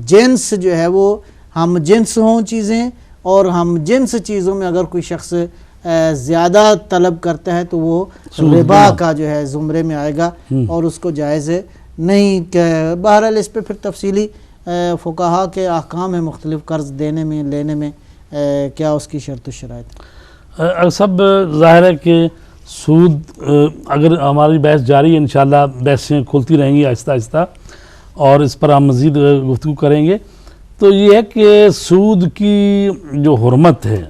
جنس جو ہے وہ ہم جنس ہوں چیزیں، اور ہم جنس چیزوں میں اگر کوئی شخص زیادہ طلب کرتا ہے تو وہ ربا کا جو ہے زمرے میں آئے گا اور اس کو جائز نہیں. کہ بہرحال اس پہ پھر تفصیلی فقہا کے احکام ہیں مختلف، قرض دینے میں لینے میں کیا اس کی شرط و شرائط. سب ظاہر ہے کہ سود، اگر ہماری بحث جاری ہے انشاءاللہ بحثیں کھلتی رہیں گی آہستہ آہستہ اور اس پر ہم مزید گفتگو کریں گے. تو یہ ہے کہ سود کی جو حرمت ہے،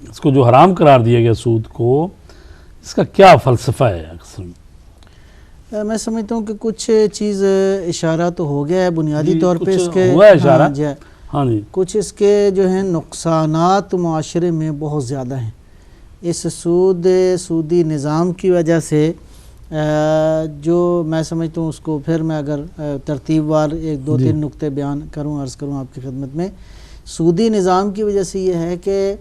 اس کو جو حرام قرار دیا گیا سود کو، اس کا کیا فلسفہ ہے؟ میں سمجھتا ہوں کہ کچھ چیز اشارہ تو ہو گیا ہے بنیادی طور پہ اس کے ہوا ہے اشارہ. ہاں جی. کچھ اس کے جو ہیں نقصانات معاشرے میں بہت زیادہ ہیں. اس سودی نظام کی وجہ سے جو میں سمجھتا ہوں اس کو پھر میں اگر ترتیب وار ایک دو تین نقطے بیان کروں عرض کروں آپ کی خدمت میں. سودی نظام کی وجہ سے یہ ہے کہ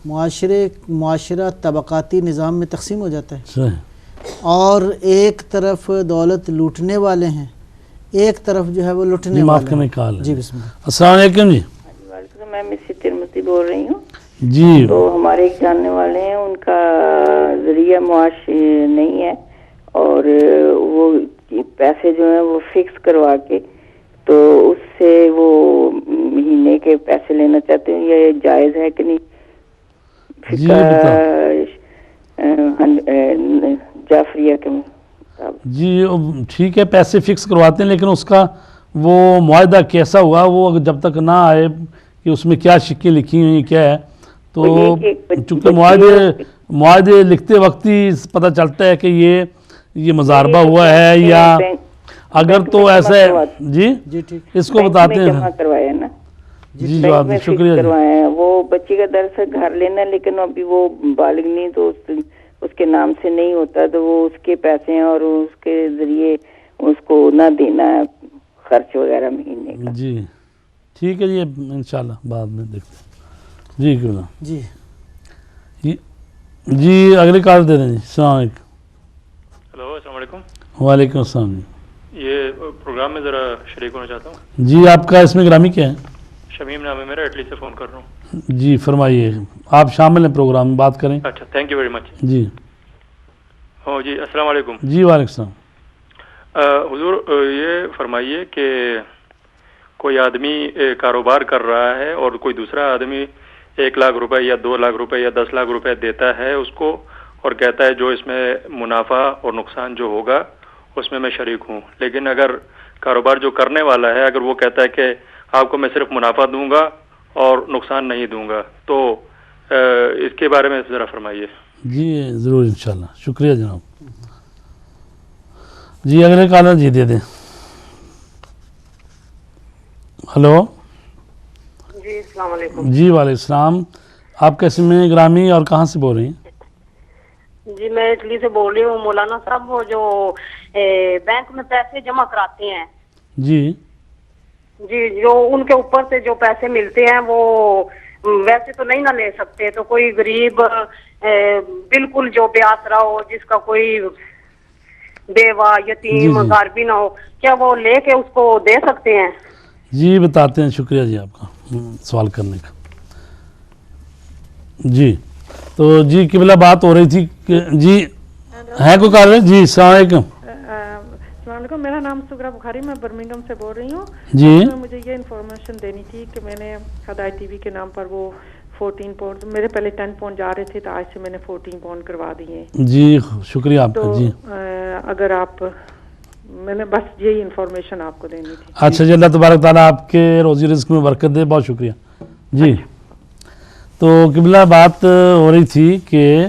معاشرہ طبقاتی نظام میں تقسیم ہو جاتا ہے، اور ایک طرف دولت لوٹنے والے ہیں، ایک طرف جو ہے وہ لوٹنے والے ہیں. جی بسم اللہ. السلام علیکم. جی میں مسی ترمسی بول رہی ہوں. جی تو ہمارے ایک جاننے والے ہیں، ان کا ذریعہ معاش نہیں ہے اور وہ پیسے جو ہیں وہ فکس کروا کے تو اس سے وہ مہینے کے پیسے لینا چاہتے ہیں. یہ جائز ہے کہ نہیں؟ جعفریہ کے جی ٹھیک ہے، پیسے فکس کرواتے ہیں، لیکن اس کا وہ معاہدہ کیسا ہوا، وہ جب تک نہ آئے کہ اس میں کیا شکیں لکھی ہوئی کیا ہے، تو چونکہ معاہدے لکھتے وقت ہی پتہ چلتا ہے کہ یہ مضاربہ ہوا ہے یا اگر تو ایسا ہے. جی اس کو بتاتے ہیں. جی جواب شکریہ. وہ بچی کا درس گھر لینا، لیکن ابھی وہ بالغ نہیں تو اس کے نام سے نہیں ہوتا، تو وہ اس کے پیسے ہیں اور اس کے ذریعے اس کو نہ دینا ہے خرچ وغیرہ مہینے کا. جی ٹھیک ہے جی، انشاءاللہ بعد میں دیکھتے ہیں. جی کیوں نہ. جی اگلی کال دے دیں. جی السلام علیکم. ہلو السلام علیکم. وعلیکم السلام. یہ پروگرام میں ذرا شریک ہونا چاہتا ہوں. جی آپ کا اس میں گرامی کیا ہے؟ شمیم نام ہے میرا, اٹلی سے فون کر رہا ہوں. جی فرمائیے, آپ شامل ہیں پروگرام میں, بات کریں. اچھا, تھینک یو ویری مچ. جی ہاں جی, السلام علیکم. جی وعلیکم السلام. حضور یہ فرمائیے کہ کوئی آدمی کاروبار کر رہا ہے اور کوئی دوسرا آدمی 1 لاکھ روپے یا 2 لاکھ روپے یا 10 لاکھ روپے دیتا ہے اس کو اور کہتا ہے جو اس میں منافع اور نقصان جو ہوگا اس میں میں شریک ہوں, لیکن اگر کاروبار جو کرنے والا ہے اگر وہ کہتا ہے کہ آپ کو میں صرف منافع دوں گا اور نقصان نہیں دوں گا, تو اس کے بارے میں ذرا فرمائیے. جی ضرور انشاءاللہ, شکریہ جناب. جی اگلے کالر جی دے دیں. ہلو. جی السلام علیکم. جی وعلیکم السلام. آپ کیسے میں گرامی اور کہاں سے بول رہی ہیں؟ جی میں اٹلی سے بول رہی ہوں. مولانا صاحب وہ جو بینک میں پیسے جمع کراتے ہیں جی جی, جو ان کے اوپر سے جو پیسے ملتے ہیں وہ ویسے تو نہیں نہ لے سکتے, تو کوئی غریب بالکل جو بے آسرا ہو, جس کا کوئی بیوہ یتیم غاربی نہ ہو, کیا وہ لے کے اس کو دے سکتے ہیں؟ جی بتاتے ہیں, شکریہ جی آپ کا سوال کرنے کا. جی تو جی قبلہ بات ہو رہی تھی کہ جی ہے کوئی کال ہے. جی السلام علیکم. السلام علیکم, میرا نام سغرا بخاری, میں برمنگھم سے بول رہی ہوں. جی مجھے یہ انفارمیشن دینی تھی کہ میں نے ہدایت ٹی وی کے نام پر وہ 14 پاؤنڈ, میرے پہلے 10 پاؤنڈ جا رہے تھے تو آج سے میں نے 14 پاؤنڈ کروا دیے. جی شکریہ آپ کا. جی اگر آپ, میں نے بس یہی انفارمیشن آپ کو دینی تھی. اچھا جی, اللہ تبارک تعالیٰ آپ کے روزی رزق میں برکت دے, بہت شکریہ. جی تو قبلہ بات ہو رہی تھی کہ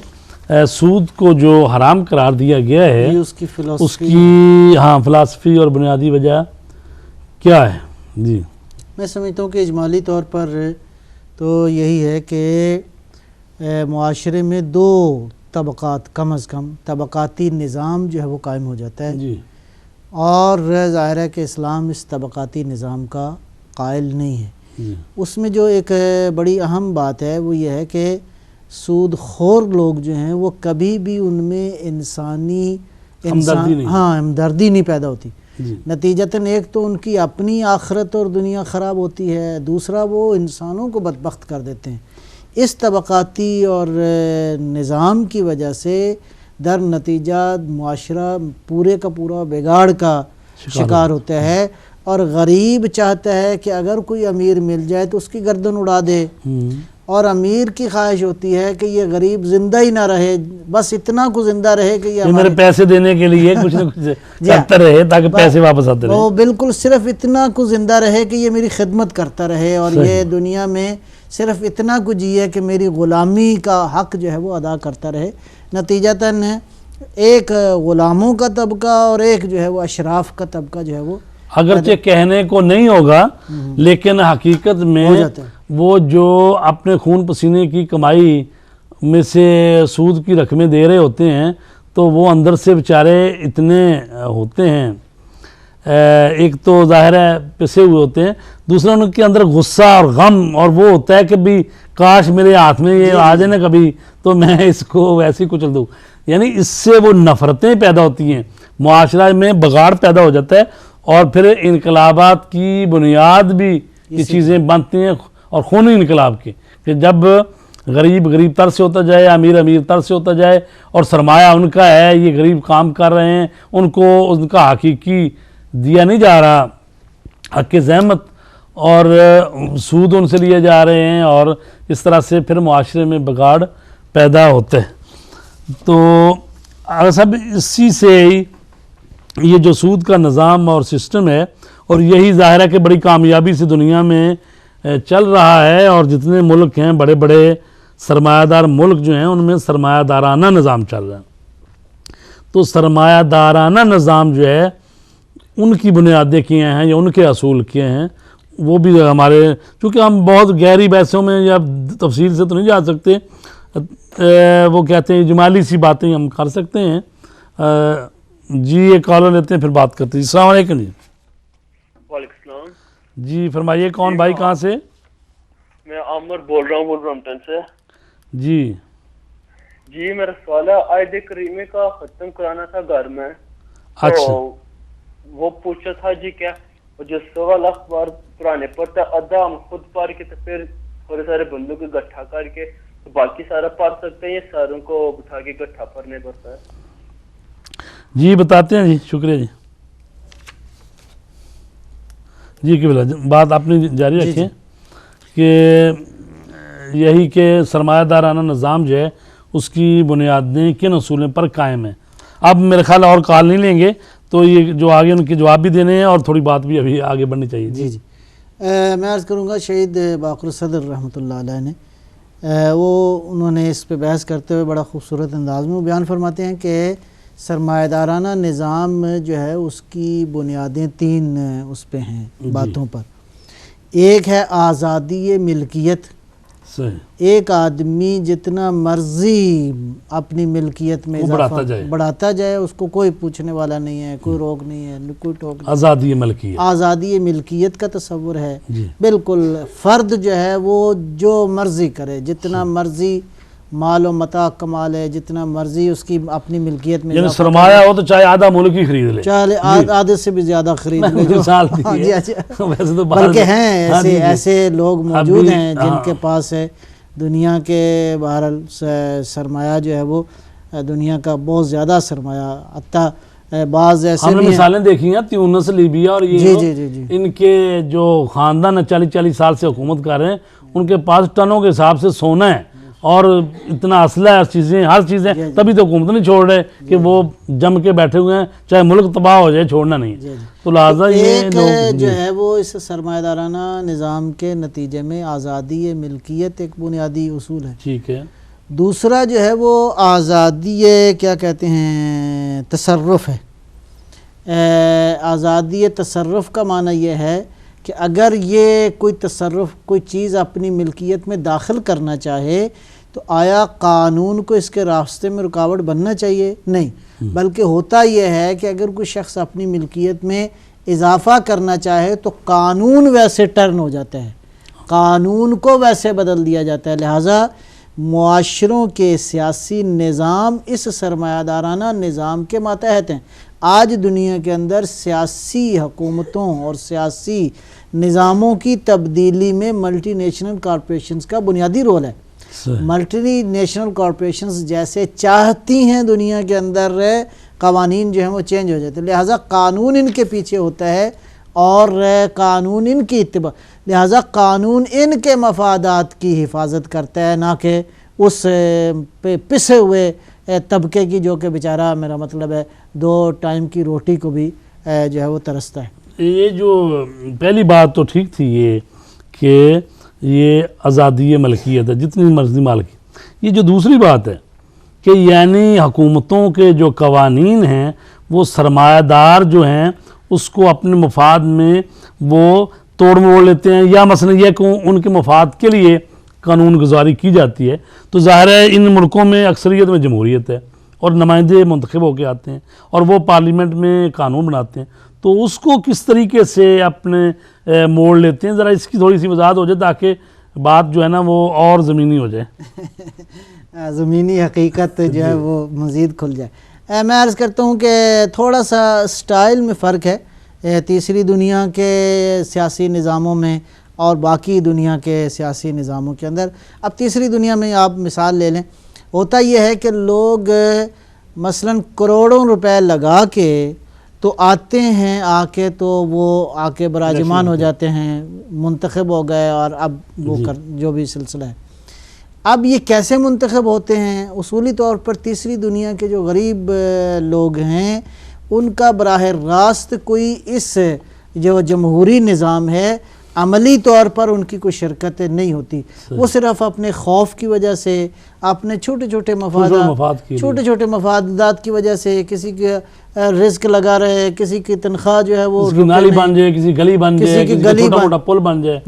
سود کو جو حرام قرار دیا گیا ہے اس کی فلسفی اور بنیادی وجہ کیا ہے؟ جی میں سمجھتا ہوں کہ اجمالی طور پر تو یہی ہے کہ معاشرے میں 2 طبقات, کم از کم طبقاتی نظام جو ہے وہ قائم ہو جاتا ہے. جی اور ظاہر ہے کہ اسلام اس طبقاتی نظام کا قائل نہیں ہے. اس میں جو ایک بڑی اہم بات ہے وہ یہ ہے کہ سود خور لوگ جو ہیں وہ کبھی بھی ان میں ہمدردی نہیں پیدا ہوتی. نتیجتاً ایک تو ان کی اپنی آخرت اور دنیا خراب ہوتی ہے, دوسرا وہ انسانوں کو بدبخت کر دیتے ہیں. اس طبقاتی اور نظام کی وجہ سے در نتیجہ معاشرہ پورے کا پورا بگاڑ کا شکار ہوتا ہے, اور غریب چاہتا ہے کہ اگر کوئی امیر مل جائے تو اس کی گردن اڑا دے, اور امیر کی خواہش ہوتی ہے کہ یہ غریب زندہ ہی نہ رہے, بس اتنا کو زندہ رہے کہ یہ میرے پیسے دینے کے لیے کچھ نہ کچھ کرتا رہے تاکہ پیسے واپس آتے رہے. وہ بالکل صرف اتنا کو زندہ رہے کہ یہ میری خدمت کرتا رہے, اور یہ دنیا میں صرف اتنا کو جیے کہ میری غلامی کا حق جو ہے وہ ادا کرتا رہے. نتیجتاً ایک غلاموں کا طبقہ اور ایک جو ہے وہ اشراف کا طبقہ جو ہے وہ اگرچہ کہنے کو نہیں ہوگا لیکن حقیقت میں وہ جو اپنے خون پسینے کی کمائی میں سے سود کی رقمیں دے رہے ہوتے ہیں تو وہ اندر سے بیچارے اتنے ہوتے ہیں, ایک تو ظاہر ہے پسے ہوئے ہوتے ہیں, دوسرا ان کے اندر غصہ اور غم, اور وہ ہوتا ہے کہ بھی کاش میرے ہاتھ میں یہ آ جائے نا کبھی تو میں اس کو ویسے ہی کچل دوں. یعنی اس سے وہ نفرتیں پیدا ہوتی ہیں, معاشرہ میں بگاڑ پیدا ہو جاتا ہے, اور پھر انقلابات کی بنیاد بھی یہ چیزیں بنتی ہیں, اور خونی انقلاب کے, کہ جب غریب غریب تر سے ہوتا جائے, امیر امیر تر سے ہوتا جائے, اور سرمایہ ان کا ہے, یہ غریب کام کر رہے ہیں, ان کو ان کا حقیقی دیا نہیں جا رہا حق زحمت, اور سود ان سے لیے جا رہے ہیں, اور اس طرح سے پھر معاشرے میں بگاڑ پیدا ہوتا ہے. تو سب اسی سے یہ جو سود کا نظام اور سسٹم ہے, اور یہی ظاہر ہے کہ بڑی کامیابی سے دنیا میں چل رہا ہے, اور جتنے ملک ہیں بڑے بڑے سرمایہ دار ملک جو ہیں ان میں سرمایہ دارانہ نظام چل رہا ہے. تو سرمایہ دارانہ نظام جو ہے ان کی بنیادیں کیے ہیں یا ان کے اصول کیے ہیں, وہ بھی ہمارے, چونکہ ہم بہت گہری بحثوں میں یا تفصیل سے تو نہیں جا سکتے, وہ کہتے ہیں اجمالی سی باتیں ہم کر سکتے ہیں. جی یہ کالر لیتے ہیں پھر بات کرتے ہیں. السلام علیکم. جی وعلیکم السلام. جی فرمائیے کون بھائی, کہاں سے؟ میں عامر بول رہا ہوں ولورہمپٹن سے. جی میرا سوال ہے, آیت کریمہ کا ختم کرانا تھا گھر میں. اچھا. وہ پوچھا تھا جی کیا وہ جو 1.25 لاکھ بار قرآن پڑھتا ہے آدھا ہم خود پڑھ کے تو پھر تھوڑے سارے بندوں کو اکٹھا کر کے تو باقی سارا پڑھ سکتے ہیں یا ساروں کو اٹھا کے اکٹھا پڑھنے پڑتا ہے؟ جی بتاتے ہیں جی، شکریہ جی۔ جی قبلہ بات آپ نے جاری رکھیں کہ یہی کہ سرمایہ دارانہ نظام جو ہے اس کی بنیادیں کن اصولوں پر قائم ہیں۔ اب میرے خیال اور کال نہیں لیں گے تو یہ جو آگے ان کے جواب بھی دینے ہیں اور تھوڑی بات بھی ابھی آگے بڑھنی چاہیے۔ جی جی میں عرض کروں گا شہید باقر صدر رحمۃ اللہ علیہ نے انہوں نے اس پہ بحث کرتے ہوئے بڑا خوبصورت انداز میں وہ بیان فرماتے ہیں کہ سرمایہ دارانہ نظام جو ہے اس کی بنیادیں 3 اس پہ ہیں باتوں پر۔ ایک ہے آزادی ملکیت، ایک آدمی جتنا مرضی اپنی ملکیت میں بڑھاتا جائے اس کو کوئی پوچھنے والا نہیں ہے، کوئی روک نہیں ہے، کوئی ٹوک نہیں۔ آزادی ملکیت کا تصور ہے، بالکل فرد جو ہے وہ جو مرضی کرے، جتنا مرضی مال و متاع کما لے، جتنا مرضی اس کی اپنی ملکیت میں، یعنی سرمایہ ہو تو چاہے آدھا ملک ہی خرید لے، چاہے آدھے سے بھی زیادہ خرید لے۔ بلکہ ہیں ایسے لوگ موجود ہیں جن کے پاس ہے دنیا کے بہرحال سرمایہ جو ہے وہ دنیا کا بہت زیادہ سرمایہ، حتیٰ بعض ایسے ہم نے مثالیں دیکھی ہیں تیونس، لیبیا اور یہ ان کے جو خاندان 40 سال سے حکومت کر رہے ہیں ان کے پاس ٹنوں کے حساب سے سونا ہے اور اتنا اسلحہ ہے، ہر چیزیں، تبھی تو حکومت نہیں چھوڑ رہے کہ وہ جم کے بیٹھے ہوئے ہیں، چاہے ملک تباہ ہو جائے چھوڑنا نہیں ہے۔ تو لہٰذا ایک جو ہے وہ اس سرمایہ دارانہ نظام کے نتیجے میں آزادی ملکیت ایک بنیادی اصول ہے، ٹھیک ہے۔ دوسرا جو ہے وہ آزادی کیا کہتے ہیں تصرف ہے۔ آزادی تصرف کا معنی یہ ہے کہ اگر یہ کوئی تصرف کوئی چیز اپنی ملکیت میں داخل کرنا چاہے تو آیا قانون کو اس کے راستے میں رکاوٹ بننا چاہیے؟ نہیں، بلکہ ہوتا یہ ہے کہ اگر کوئی شخص اپنی ملکیت میں اضافہ کرنا چاہے تو قانون ویسے ٹرن ہو جاتا ہے، قانون کو ویسے بدل دیا جاتا ہے۔ لہٰذا معاشروں کے سیاسی نظام اس سرمایہ دارانہ نظام کے ماتحت ہیں۔ آج دنیا کے اندر سیاسی حکومتوں اور سیاسی نظاموں کی تبدیلی میں ملٹی نیشنل کارپوریشنز کا بنیادی رول ہے۔ ملٹی نیشنل کارپوریشنز جیسے چاہتی ہیں دنیا کے اندر قوانین جو ہیں وہ چینج ہو جاتے ہیں، لہٰذا قانون ان کے پیچھے ہوتا ہے اور قانون ان کی اتباع، لہٰذا قانون ان کے مفادات کی حفاظت کرتا ہے، نہ کہ اس پہ پسے ہوئے طبقے کی جو کہ بیچارہ میرا مطلب ہے 2 ٹائم کی روٹی کو بھی جو ہے وہ ترستا ہے۔ یہ جو پہلی بات تو ٹھیک تھی یہ کہ یہ آزادی ملکیت ہے، جتنی مرضی مال کی۔ یہ جو دوسری بات ہے کہ یعنی حکومتوں کے جو قوانین ہیں وہ سرمایہ دار جو ہیں اس کو اپنے مفاد میں وہ توڑ موڑ لیتے ہیں، یا مثلا یہ کہ ان کے مفاد کے لیے قانون گزاری کی جاتی ہے۔ تو ظاہر ہے ان ملکوں میں اکثریت میں جمہوریت ہے اور نمائندے منتخب ہو کے آتے ہیں اور وہ پارلیمنٹ میں قانون بناتے ہیں، تو اس کو کس طریقے سے اپنے موڑ لیتے ہیں، ذرا اس کی تھوڑی سی وضاحت ہو جائے تاکہ بات جو ہے نا وہ اور زمینی ہو جائے، زمینی حقیقت جو ہے وہ مزید کھل جائے۔ میں عرض کرتا ہوں کہ تھوڑا سا سٹائل میں فرق ہے تیسری دنیا کے سیاسی نظاموں میں اور باقی دنیا کے سیاسی نظاموں کے اندر۔ اب تیسری دنیا میں آپ مثال لے لیں، ہوتا یہ ہے کہ لوگ مثلا کروڑوں روپے لگا کے تو آتے ہیں، آ کے تو وہ آ کے براجمان ہو جاتے ہیں، منتخب ہو گئے اور اب وہ جو بھی سلسلہ ہے۔ اب یہ کیسے منتخب ہوتے ہیں؟ اصولی طور پر تیسری دنیا کے جو غریب لوگ ہیں ان کا براہ راست کوئی اس جو جمہوری نظام ہے عملی طور پر ان کی کوئی شرکت نہیں ہوتی، وہ صرف اپنے خوف کی وجہ سے، اپنے چھوٹے چھوٹے مفادات کی وجہ سے، کسی کے رزق لگا رہے، کسی کی تنخواہ جو ہے وہ نالی بن جائے، کسی گلی بن جائے، کسی چھوٹا موٹا پل بن جائے،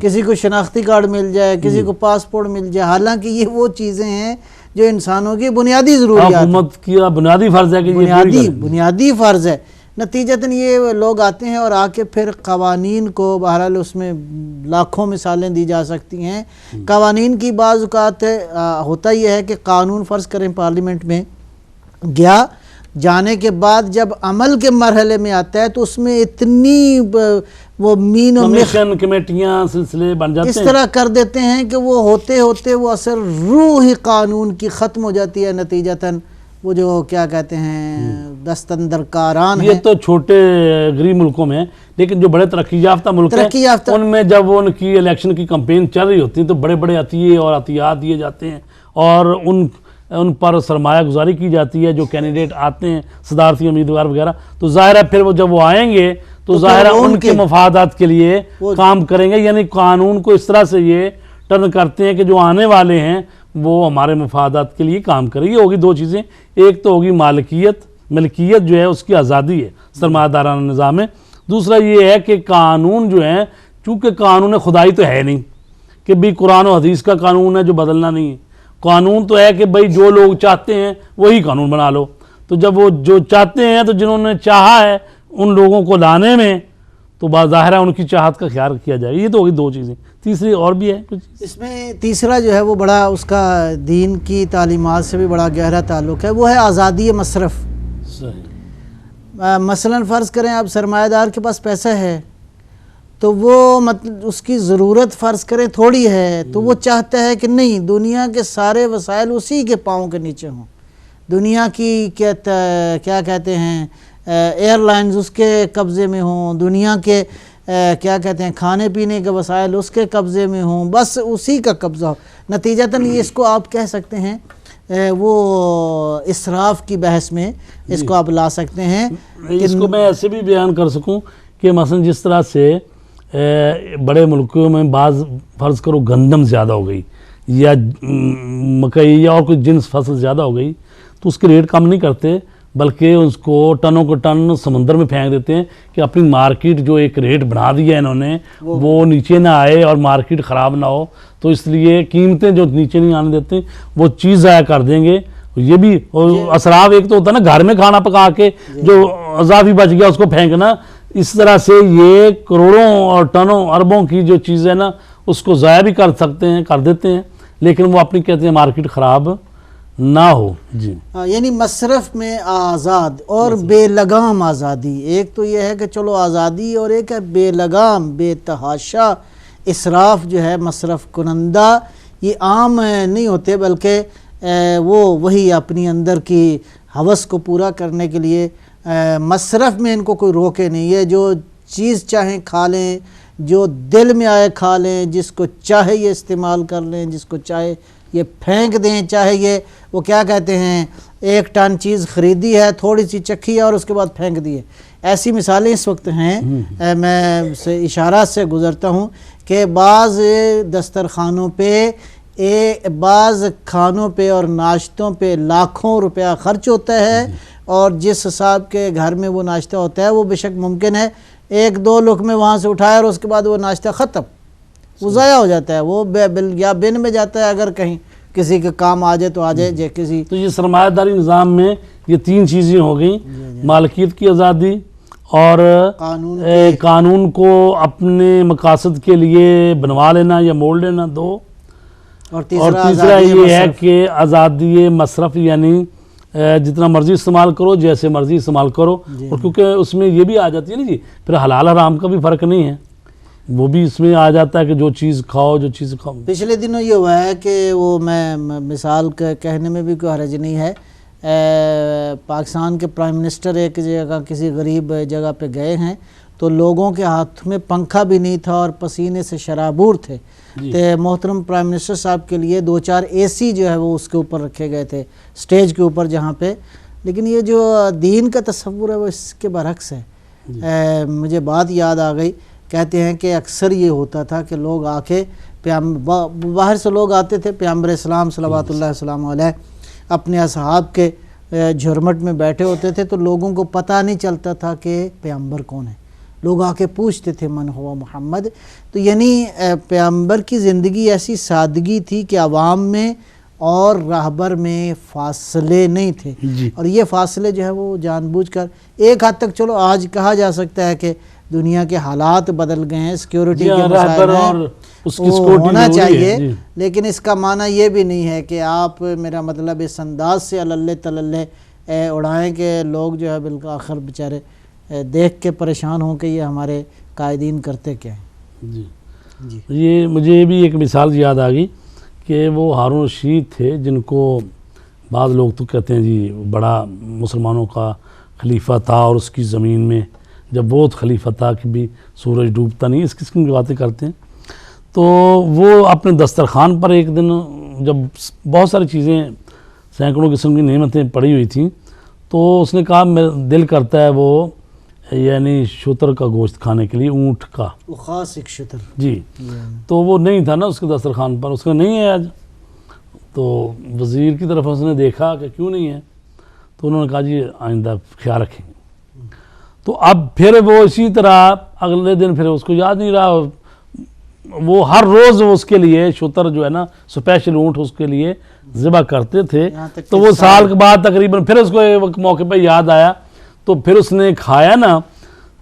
کسی کو شناختی کارڈ مل جائے، کسی کو پاسپورٹ مل جائے، حالانکہ یہ وہ چیزیں ہیں جو انسانوں کی بنیادی ضروریات، حکومت کی بنیادی فرض ہے کہ بنیادی فرض ہے۔ نتیجتاً یہ لوگ آتے ہیں اور آ کے پھر قوانین کو، بہرحال اس میں لاکھوں مثالیں دی جا سکتی ہیں، قوانین کی بعض اوقات ہوتا یہ ہے کہ قانون فرض کریں پارلیمنٹ میں گیا جانے کے بعد جب عمل کے مرحلے میں آتا ہے تو اس میں اتنی وہ مین و کمیشن کمیٹیاں سلسلے بن جاتے اس ہیں، طرح کر دیتے ہیں کہ وہ ہوتے ہوتے وہ اثر روح ہی قانون کی ختم ہو جاتی ہے، نتیجتاً وہ جو کیا کہتے ہیں دست اندر کاران یہ ہیں. تو چھوٹے غریب ملکوں میں، لیکن جو بڑے ترقی یافتہ ملک ترقی ہیں یافتہ ان میں جب ان کی الیکشن کی کمپین چل رہی ہوتی ہے تو بڑے بڑے عطیے اور عطیات دیے جاتے ہیں اور ان پر سرمایہ گزاری کی جاتی ہے جو کینڈیڈیٹ آتے ہیں صدارتی امیدوار وغیرہ. تو ظاہر ہے پھر وہ جب وہ آئیں گے تو ظاہر ہے ان کے مفادات کے لیے کام کریں گے، یعنی قانون کو اس طرح سے یہ ٹرن کرتے ہیں کہ جو آنے والے ہیں وہ ہمارے مفادات کے لیے کام کریں. یہ ہوگی دو چیزیں، ایک تو ہوگی ملکیت جو ہے اس کی آزادی ہے سرمایہ دارانہ نظام میں، دوسرا یہ ہے کہ قانون جو ہے چونکہ قانون خدائی تو ہے نہیں کہ بھئی قرآن و حدیث کا قانون ہے جو بدلنا نہیں ہے، قانون تو ہے کہ بھئی جو لوگ چاہتے ہیں وہی قانون بنا لو. تو جب وہ جو چاہتے ہیں تو جنہوں نے چاہا ہے ان لوگوں کو لانے میں تو بظاہر ہے ان کی چاہت کا خیال کیا جائے. یہ تو ہوگی دو چیزیں. تیسری اور بھی ہے کچھ اس میں تیسرا جو ہے وہ بڑا اس کا دین کی تعلیمات سے بھی بڑا گہرا تعلق ہے، وہ ہے آزادی مصرف. مثلا فرض کریں آپ سرمایہ دار کے پاس پیسہ ہے تو وہ اس کی ضرورت فرض کریں تھوڑی ہے تو وہ چاہتا ہے کہ نہیں دنیا کے سارے وسائل اسی کے پاؤں کے نیچے ہوں، دنیا کی کیا کہتے ہیں ایئر لائنز اس کے قبضے میں ہوں، دنیا کے کیا کہتے ہیں کھانے پینے کے وسائل اس کے قبضے میں ہوں، بس اسی کا قبضہ ہو. نتیجتاً یہ اس کو آپ کہہ سکتے ہیں وہ اسراف کی بحث میں اس کو آپ لا سکتے ہیں. اس کو میں ایسے بھی بیان کر سکوں کہ مثلا جس طرح سے بڑے ملکوں میں بعض فرض کرو گندم زیادہ ہو گئی یا مکئی یا اور کوئی جنس فصل زیادہ ہو گئی تو اس کے ریٹ کم نہیں کرتے بلکہ اس کو ٹنوں کو ٹن سمندر میں پھینک دیتے ہیں کہ اپنی مارکیٹ جو ایک ریٹ بنا دیا ہے انہوں نے وہ نیچے نہ آئے اور مارکیٹ خراب نہ ہو، تو اس لیے قیمتیں جو نیچے نہیں آنے دیتے وہ چیز ضائع کر دیں گے. یہ بھی اسراف ایک تو ہوتا ہے نا گھر میں کھانا پکا کے جو اضافی بچ گیا اس کو پھینکنا، اس طرح سے یہ کروڑوں اور ٹنوں اربوں کی جو چیز ہے نا اس کو ضائع بھی کر سکتے ہیں، کر دیتے ہیں، لیکن وہ اپنی کہتے ہیں مارکیٹ خراب نہ ہو. جی یعنی مصرف میں آزاد اور بے لگام آزادی، ایک تو یہ ہے کہ چلو آزادی اور ایک ہے بے لگام بے تحاشا اسراف جو ہے مصرف کنندہ. یہ عام نہیں ہوتے بلکہ وہی اپنی اندر کی ہوس کو پورا کرنے کے لیے مصرف میں ان کو کوئی روکے نہیں ہے، جو چیز چاہیں کھا لیں، جو دل میں آئے کھا لیں، جس کو چاہے یہ استعمال کر لیں، جس کو چاہے یہ پھینک دیں، چاہے یہ وہ کیا کہتے ہیں 1 ٹن چیز خریدی ہے تھوڑی سی چکھی ہے اور اس کے بعد پھینک دی ہے. ایسی مثالیں اس وقت ہیں. میں اشارات سے گزرتا ہوں کہ بعض دسترخوانوں پہ بعض کھانوں پہ اور ناشتوں پہ لاکھوں روپیہ خرچ ہوتا ہے اور جس حساب کے گھر میں وہ ناشتہ ہوتا ہے وہ بے شک ممکن ہے 1-2 لقمے وہاں سے اٹھائے اور اس کے بعد وہ ناشتہ ختم، وہ ضائع ہو جاتا ہے، وہ یا بن میں جاتا ہے، اگر کہیں کسی کے کام آ جائے تو آ جائے کسی. تو یہ سرمایہ داری نظام میں یہ 3 چیزیں ہو گئیں، مالکیت کی آزادی اور قانون کو اپنے مقاصد کے لیے بنوا لینا یا موڑ لینا 2، اور تیسرا یہ ہے کہ آزادی مصرف یعنی جتنا مرضی استعمال کرو جیسے مرضی استعمال کرو. اور کیونکہ اس میں یہ بھی آ جاتی ہے نا جی پھر حلال حرام کا بھی فرق نہیں ہے، وہ بھی اس میں آ جاتا ہے کہ جو چیز کھاؤ جو چیز کھاؤ. پچھلے دنوں یہ ہوا ہے کہ وہ میں مثال کہنے میں بھی کوئی حرج نہیں ہے، پاکستان کے پرائم منسٹر ایک جگہ کسی غریب جگہ پہ گئے ہیں تو لوگوں کے ہاتھ میں پنکھا بھی نہیں تھا اور پسینے سے شرابور تھے. تو محترم پرائم منسٹر صاحب کے لیے 2-4 اے سی جو ہے وہ اس کے اوپر رکھے گئے تھے اسٹیج کے اوپر جہاں پہ. لیکن یہ جو دین کا تصور ہے وہ اس کے برعکس ہے. مجھے بات یاد آ گئی، کہتے ہیں کہ اکثر یہ ہوتا تھا کہ لوگ آ کے باہر سے لوگ آتے تھے، پیغمبر اسلام صلوات اللہ وسلم علیہ اپنے اصحاب کے جھرمٹ میں بیٹھے ہوتے تھے تو لوگوں کو پتہ نہیں چلتا تھا کہ پیغمبر کون ہے. لوگ آ کے پوچھتے تھے من ہوا محمد. تو یعنی پیغمبر کی زندگی ایسی سادگی تھی کہ عوام میں اور راہبر میں فاصلے نہیں تھے. اور یہ فاصلے جو ہے وہ جان بوجھ کر ایک حد تک چلو آج کہا جا سکتا ہے کہ دنیا کے حالات بدل گئے ہیں، سیکیورٹی کے مسائل ہیں، وہ ہونا چاہیے، لیکن اس کا معنی یہ بھی نہیں ہے کہ آپ میرا مطلب اس انداز سے اللہ تللے اڑائیں کہ لوگ جو ہے بالآخر بیچارے دیکھ کے پریشان ہوں کہ یہ ہمارے قائدین کرتے کیا ہیں. جی جی یہ مجھے بھی ایک مثال یاد آ گئی کہ وہ ہارون رشید تھے جن کو بعض لوگ تو کہتے ہیں جی بڑا مسلمانوں کا خلیفہ تھا، اور اس کی زمین میں جب وہ خلیفہ تھا کہ بھی سورج ڈوبتا نہیں، اس قسم کی باتیں کرتے ہیں. تو وہ اپنے دسترخوان پر ایک دن جب بہت ساری چیزیں سینکڑوں قسم کی نعمتیں پڑی ہوئی تھیں تو اس نے کہا میرا دل کرتا ہے وہ یعنی شتر کا گوشت کھانے کے لیے، اونٹ کا. وہ خاص ایک شتر. جی تو وہ نہیں تھا نا اس کے دسترخوان پر، اس کا نہیں ہے آج. تو وزیر کی طرف اس نے دیکھا کہ کیوں نہیں ہے، تو انہوں نے کہا جی آئندہ خیال رکھیں گے. تو اب پھر وہ اسی طرح اگلے دن پھر اس کو یاد نہیں رہا، وہ ہر روز اس کے لیے شتر جو ہے نا اسپیشل اونٹ اس کے لیے ذبح کرتے تھے. تو وہ سال کے بعد تقریباً پھر اس کو ایک موقع پہ یاد آیا تو پھر اس نے کھایا نا.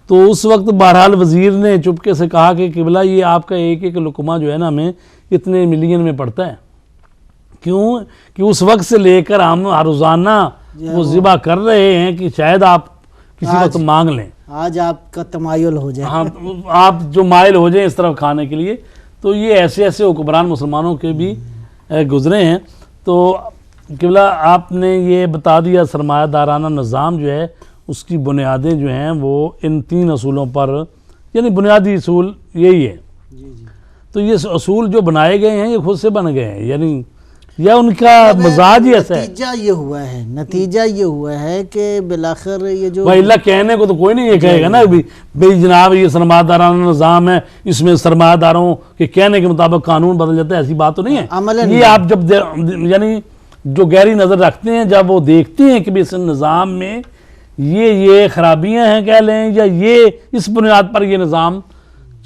تو اس وقت بہرحال وزیر نے چپکے سے کہا کہ قبلہ یہ آپ کا ایک ایک لقمہ جو ہے نا ہمیں اتنے ملین میں پڑتا ہے. کیوں کہ اس وقت سے لے کر ہم روزانہ وہ ذبح کر رہے ہیں کہ شاید آپ کسی وقت مانگ لیں، آج آپ کا تمایل ہو جائے. ہاں آپ جو مائل ہو جائیں اس طرف کھانے کے لیے. تو یہ ایسے ایسے حکمران مسلمانوں کے بھی گزرے ہیں. تو قبلہ آپ نے یہ بتا دیا سرمایہ دارانہ نظام جو ہے اس کی بنیادیں جو ہیں وہ ان 3 اصولوں پر، یعنی بنیادی اصول یہی ہے. تو یہ اصول جو بنائے گئے ہیں یہ خود سے بن گئے ہیں، یعنی یا ان کا مزاج ہی ایسا ہے. نتیجہ یہ ہوا ہے کہ بالآخر یہ جو اللہ کہنے کو تو کوئی نہیں یہ کہے گا نا بھئی جناب یہ سرمایہ دارانہ نظام ہے، اس میں سرمایہ داروں کے کہنے کے مطابق قانون بدل جاتا ہے، ایسی بات تو نہیں ہے. یہ آپ جب یعنی جو گہری نظر رکھتے ہیں جب وہ دیکھتے ہیں کہ اس نظام میں یہ خرابیاں ہیں کہہ لیں یا یہ اس بنیاد پر یہ نظام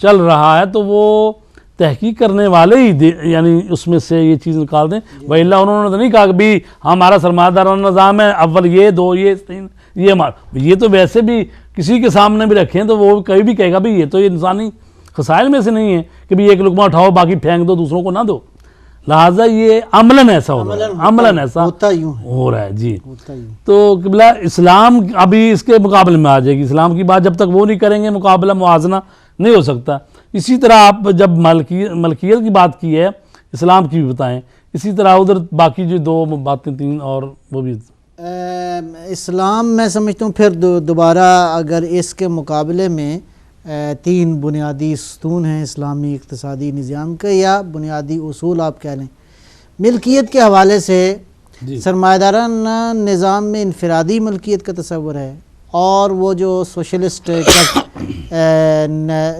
چل رہا ہے، تو وہ تحقیق کرنے والے ہی یعنی اس میں سے یہ چیز نکال دیں. وَإِلَّا انہوں نے تو نہیں کہا کہ بھی ہمارا سرمایہ دارانہ نظام ہے، اول یہ 2 یہ 3 یہ ہمارا. یہ تو ویسے بھی کسی کے سامنے بھی رکھیں تو وہ کبھی بھی کہے گا بھی یہ تو انسانی خسائل میں سے نہیں ہے کہ بھی ایک لقمہ اٹھاؤ باقی پھینک دو دوسروں کو نہ دو. لہٰذا یہ عملاً ایسا ہو رہا ہے، عملاً ایسا ہو رہا ہے. جی تو قبلہ اسلام ابھی اس کے مقابلے میں آ جائے گی. اسلام کی بات جب تک وہ نہیں کریں گے مقابلہ موازنہ نہیں ہو سکتا. اسی طرح آپ جب ملکیت کی بات کی ہے اسلام کی بھی بتائیں، اسی طرح ادھر باقی جو 2 باتیں 3 اور وہ بھی. اسلام میں سمجھتا ہوں پھر دوبارہ اگر اس کے مقابلے میں 3 بنیادی ستون ہیں اسلامی اقتصادی نظام کے یا بنیادی اصول آپ کہہ لیں. ملکیت کے حوالے سے سرمایہ دارانہ نظام میں انفرادی ملکیت کا تصور ہے، اور وہ جو سوشلسٹ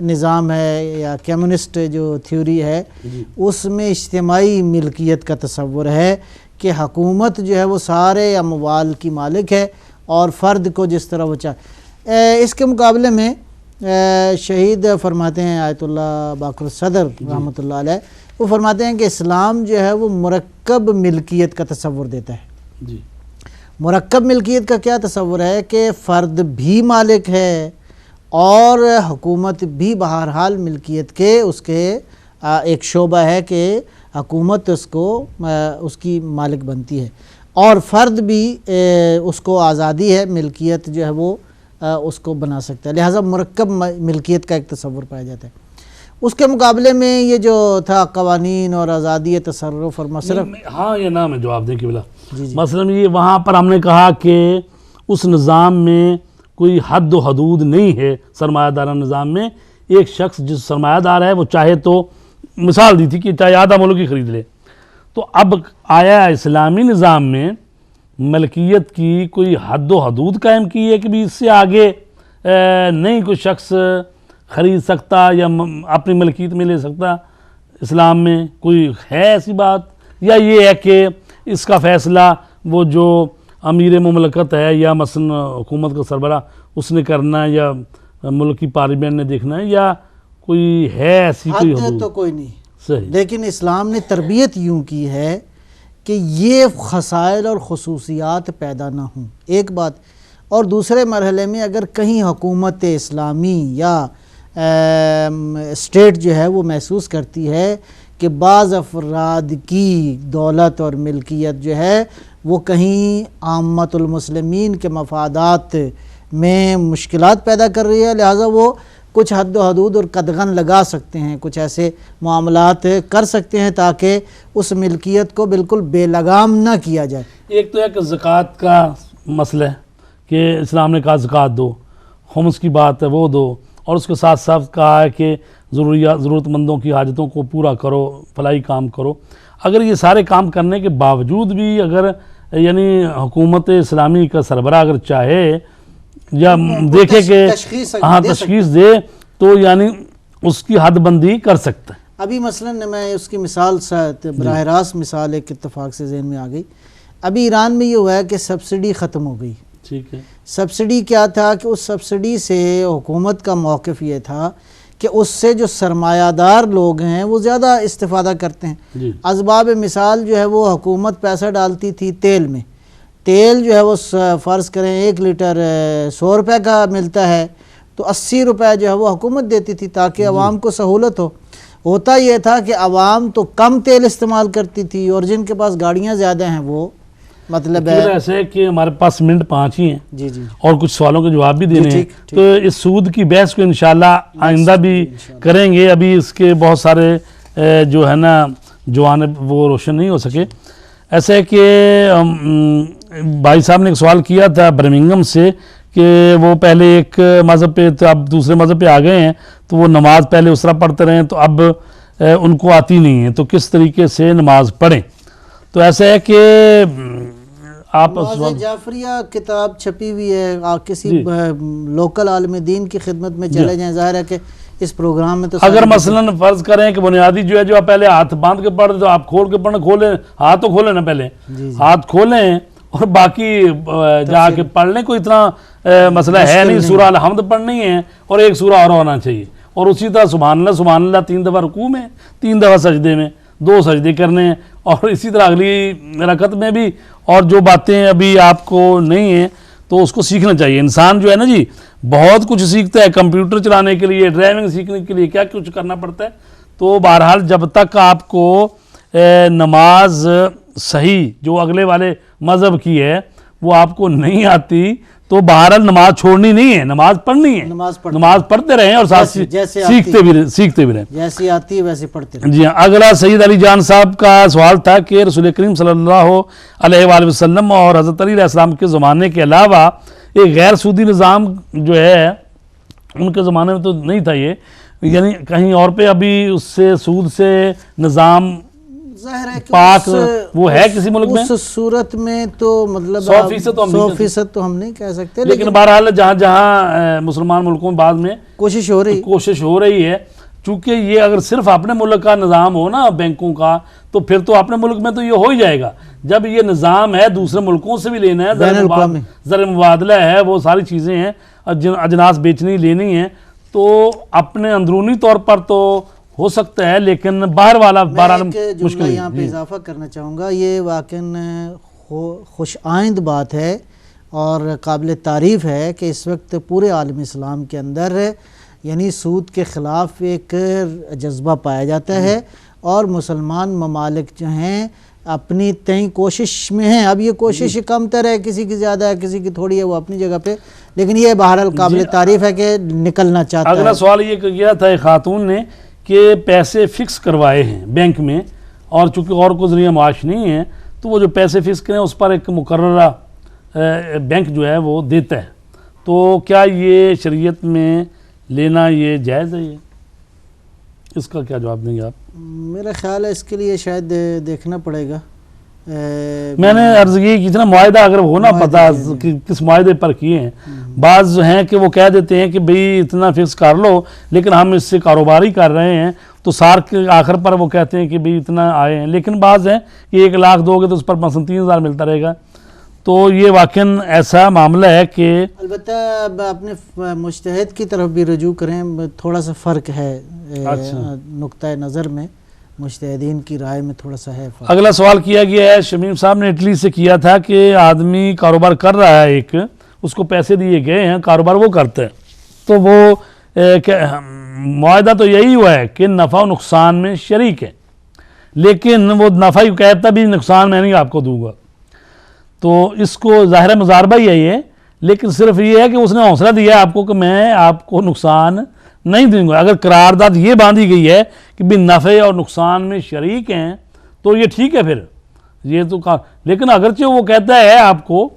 نظام ہے یا کمیونسٹ جو تھیوری ہے اس میں اجتماعی ملکیت کا تصور ہے کہ حکومت جو ہے وہ سارے اموال کی مالک ہے اور فرد کو جس طرح وہ چاہے. اس کے مقابلے میں شہید فرماتے ہیں آیت اللہ باقر صدر رحمۃ اللہ علیہ، وہ فرماتے ہیں کہ اسلام جو ہے وہ مرکب ملکیت کا تصور دیتا ہے. مرکب ملکیت کا کیا تصور ہے کہ فرد بھی مالک ہے اور حکومت بھی بہرحال ملکیت کے اس کے ایک شعبہ ہے کہ حکومت اس کی مالک بنتی ہے، اور فرد بھی اس کو آزادی ہے، ملکیت جو ہے وہ اس کو بنا سکتا ہے. لہٰذا مرکب ملکیت کا ایک تصور پایا جاتا ہے. اس کے مقابلے میں یہ جو تھا قوانین اور آزادی تصرف اور مصرف. ہاں یہ نام ہے جواب دیں قبلہ. مثلا یہ وہاں پر ہم نے کہا کہ اس نظام میں کوئی حد و حدود نہیں ہے. سرمایہ دارانہ نظام میں ایک شخص جس سرمایہ دار ہے وہ چاہے تو مثال دی تھی کہ چاہے آدھا ملک ہی خرید لے. تو اب آیا اسلامی نظام میں ملکیت کی کوئی حد و حدود قائم کی ہے کہ بھی اس سے آگے نہیں کوئی شخص خرید سکتا یا اپنی ملکیت میں لے سکتا؟ اسلام میں کوئی ہے ایسی بات؟ یا یہ ہے کہ اس کا فیصلہ وہ جو امیر مملکت ہے یا مثلا حکومت کا سربراہ اس نے کرنا ہے یا ملک کی پارلیمنٹ نے دیکھنا ہے، یا کوئی ہے ایسی کوئی حدود؟ تو کوئی نہیں. صحیح. لیکن اسلام نے تربیت یوں کی ہے کہ یہ خصائل اور خصوصیات پیدا نہ ہوں، ایک بات. اور دوسرے مرحلے میں اگر کہیں حکومت اسلامی یا اسٹیٹ جو ہے وہ محسوس کرتی ہے کہ بعض افراد کی دولت اور ملکیت جو ہے وہ کہیں عامت المسلمین کے مفادات میں مشکلات پیدا کر رہی ہے، لہٰذا وہ کچھ حد و حدود اور قدغن لگا سکتے ہیں، کچھ ایسے معاملات کر سکتے ہیں تاکہ اس ملکیت کو بالکل بے لگام نہ کیا جائے۔ ایک تو ہے کہ زکوٰۃ کا مسئلہ ہے کہ اسلام نے کہا زکوٰۃ دو، خمس کی بات ہے وہ دو، اور اس کے ساتھ ساتھ کہا ہے کہ ضرورت مندوں کی حاجتوں کو پورا کرو، فلاحی کام کرو۔ اگر یہ سارے کام کرنے کے باوجود بھی اگر یعنی حکومت اسلامی کا سربراہ اگر چاہے یا دیکھے کہ تشخیص دے تو یعنی اس کی حد بندی کر سکتا ہے۔ ابھی مثلا میں اس کی مثال براہ راست مثال ایک اتفاق سے ذہن میں آ گئی، ابھی ایران میں یہ ہوا ہے کہ سبسڈی ختم ہو گئی۔ ٹھیک ہے، سبسڈی کیا تھا کہ اس سبسڈی سے حکومت کا موقف یہ تھا کہ اس سے جو سرمایہ دار لوگ ہیں وہ زیادہ استفادہ کرتے ہیں۔ اسباب مثال جو ہے وہ حکومت پیسہ ڈالتی تھی تیل میں، تیل جو ہے وہ فرض کریں 1 لیٹر 100 روپے کا ملتا ہے تو 80 روپے جو ہے وہ حکومت دیتی تھی تاکہ عوام کو سہولت ہو۔ ہوتا یہ تھا کہ عوام تو کم تیل استعمال کرتی تھی اور جن کے پاس گاڑیاں زیادہ ہیں وہ مطلب ہے ایسے کہ ہمارے پاس منٹ 5 ہی ہیں جی اور کچھ سوالوں کے جواب بھی دینے ہیں، تو اس سود کی بحث کو انشاءاللہ آئندہ بھی کریں گے۔ ابھی اس کے بہت سارے جو ہے نا جوانب وہ روشن نہیں ہو سکے۔ ایسا ہے کہ بھائی صاحب نے ایک سوال کیا تھا برمنگھم سے کہ وہ پہلے ایک مذہب پہ تو اب دوسرے مذہب پہ آ گئے ہیں، تو وہ نماز پہلے اس طرح پڑھتے رہے ہیں تو اب ان کو آتی نہیں ہے، تو کس طریقے سے نماز پڑھیں؟ تو ایسا ہے کہ آپ جعفریہ کتاب چھپی ہوئی ہے، کسی لوکل عالم دین کی خدمت میں چلے جائیں، ظاہر ہے کہ اس پروگرام میں تو اگر مثلا فرض کریں کہ بنیادی جو ہے جو آپ پہلے ہاتھ باندھ کے پڑھتے تو آپ کھول کے پڑھیں، کھولیں ہاتھ تو کھولیں نا، پہلے ہاتھ کھولیں اور باقی جا کے پڑھ لیں، کوئی اتنا مسئلہ ہے نہیں۔ سورہ الحمد پڑھنی ہے اور ایک سورہ اور ہونا چاہیے، اور اسی طرح سبحان اللہ 3 دفعہ رکوع میں، 3 دفعہ سجدے میں، 2 سجدے کرنے ہیں، اور اسی طرح اگلی رکعت میں بھی۔ اور جو باتیں ابھی آپ کو نہیں ہیں تو اس کو سیکھنا چاہیے۔ انسان جو ہے نا جی بہت کچھ سیکھتا ہے، کمپیوٹر چلانے کے لیے، ڈرائیونگ سیکھنے کے لیے کیا کچھ کرنا پڑتا ہے۔ تو بہرحال جب تک آپ کو نماز صحیح جو اگلے والے مذہب کی ہے وہ آپ کو نہیں آتی تو بہرحال نماز چھوڑنی نہیں ہے، نماز پڑھنی ہے، نماز پڑھتے رہیں اور ساتھ سیکھتے بھی رہیں، جیسی آتی ہے ویسے پڑھتے رہیں۔ جی ہاں، اگلا سید علی جان صاحب کا سوال تھا کہ رسول کریم صلی اللہ علیہ وآلہ وسلم اور حضرت علی علیہ السلام کے زمانے کے علاوہ ایک غیر سودی نظام جو ہے ان کے زمانے میں تو نہیں تھا یہ، یعنی کہیں اور پہ ابھی اس سے سود سے نظام پاک وہ ہے کسی ملک میں؟ اس صورت میں تو مطلب 100% تو ہم نہیں کہہ سکتے، لیکن بہرحال جہاں جہاں مسلمان ملکوں بعد میں کوشش ہو رہی ہے، چونکہ یہ اگر صرف اپنے ملک کا نظام ہو نا بینکوں کا تو پھر تو اپنے ملک میں تو یہ ہو ہی جائے گا۔ جب یہ نظام ہے دوسرے ملکوں سے بھی لینا ہے، زر مبادلہ ہے، وہ ساری چیزیں ہیں، اجناس بیچنی لینی ہیں، تو اپنے اندرونی طور پر تو ہو سکتا ہے، لیکن باہر والا مشکل ہے۔ یہاں پہ اضافہ کرنا چاہوں گا، یہ واقعاً خوش آئند بات ہے اور قابل تعریف ہے کہ اس وقت پورے عالم اسلام کے اندر یعنی سود کے خلاف ایک جذبہ پایا جاتا ہے، اور مسلمان ممالک جو ہیں اپنی تئیں کوشش میں ہیں۔ اب یہ کوشش کم تر ہے، کسی کی زیادہ ہے، کسی کی تھوڑی ہے، وہ اپنی جگہ پہ، لیکن یہ بہرحال قابل تعریف ہے کہ نکلنا چاہتا ہے۔ اگلا سوال یہ کیا تھا ایک خاتون نے کہ پیسے فکس کروائے ہیں بینک میں، اور چونکہ اور کو ذریعہ معاش نہیں ہے تو وہ جو پیسے فکس کریں اس پر ایک مقررہ بینک جو ہے وہ دیتا ہے، تو کیا یہ شریعت میں لینا یہ جائز ہے؟ اس کا کیا جواب دیں گے آپ؟ میرا خیال ہے اس کے لیے شاید دیکھنا پڑے گا۔ میں نے عرض کی کہ اتنا معاہدہ اگر ہونا پتا کس معاہدے پر کیے ہیں، بعض ہیں کہ وہ کہہ دیتے ہیں کہ بھئی اتنا فکس کر لو لیکن ہم اس سے کاروبار ہی کر رہے ہیں، تو سال کے آخر پر وہ کہتے ہیں کہ بھئی اتنا آئے ہیں، لیکن بعض ہیں کہ 1 لاکھ دو گے تو اس پر مثلا 3,000 ملتا رہے گا۔ تو یہ واقعاً ایسا معاملہ ہے کہ البتہ اپنے مجتہد کی طرف بھی رجوع کریں، تھوڑا سا فرق ہے نقطہ نظر میں، مجتہدین کی رائے میں تھوڑا سا ہے فرق۔ اگلا سوال کیا گیا ہے شمیم صاحب نے اٹلی سے کیا تھا کہ آدمی کاروبار کر رہا ہے، ایک اس کو پیسے دیے گئے ہیں، کاروبار وہ کرتا ہے، تو وہ معاہدہ تو یہی ہوا ہے کہ نفع و نقصان میں شریک ہے، لیکن وہ نفع ہی کہتا بھی نقصان میں نہیں آپ کو دوں گا. تو اس کو ظاہر مضاربہ ہی ہے یہ, لیکن صرف یہ ہے کہ اس نے حوصلہ دیا ہے آپ کو کہ میں آپ کو نقصان نہیں دوں گا. اگر قرارداد یہ باندھی گئی ہے کہ بھی نفع اور نقصان میں شریک ہیں تو یہ ٹھیک ہے, پھر یہ تو لیکن اگرچہ وہ کہتا ہے آپ کو,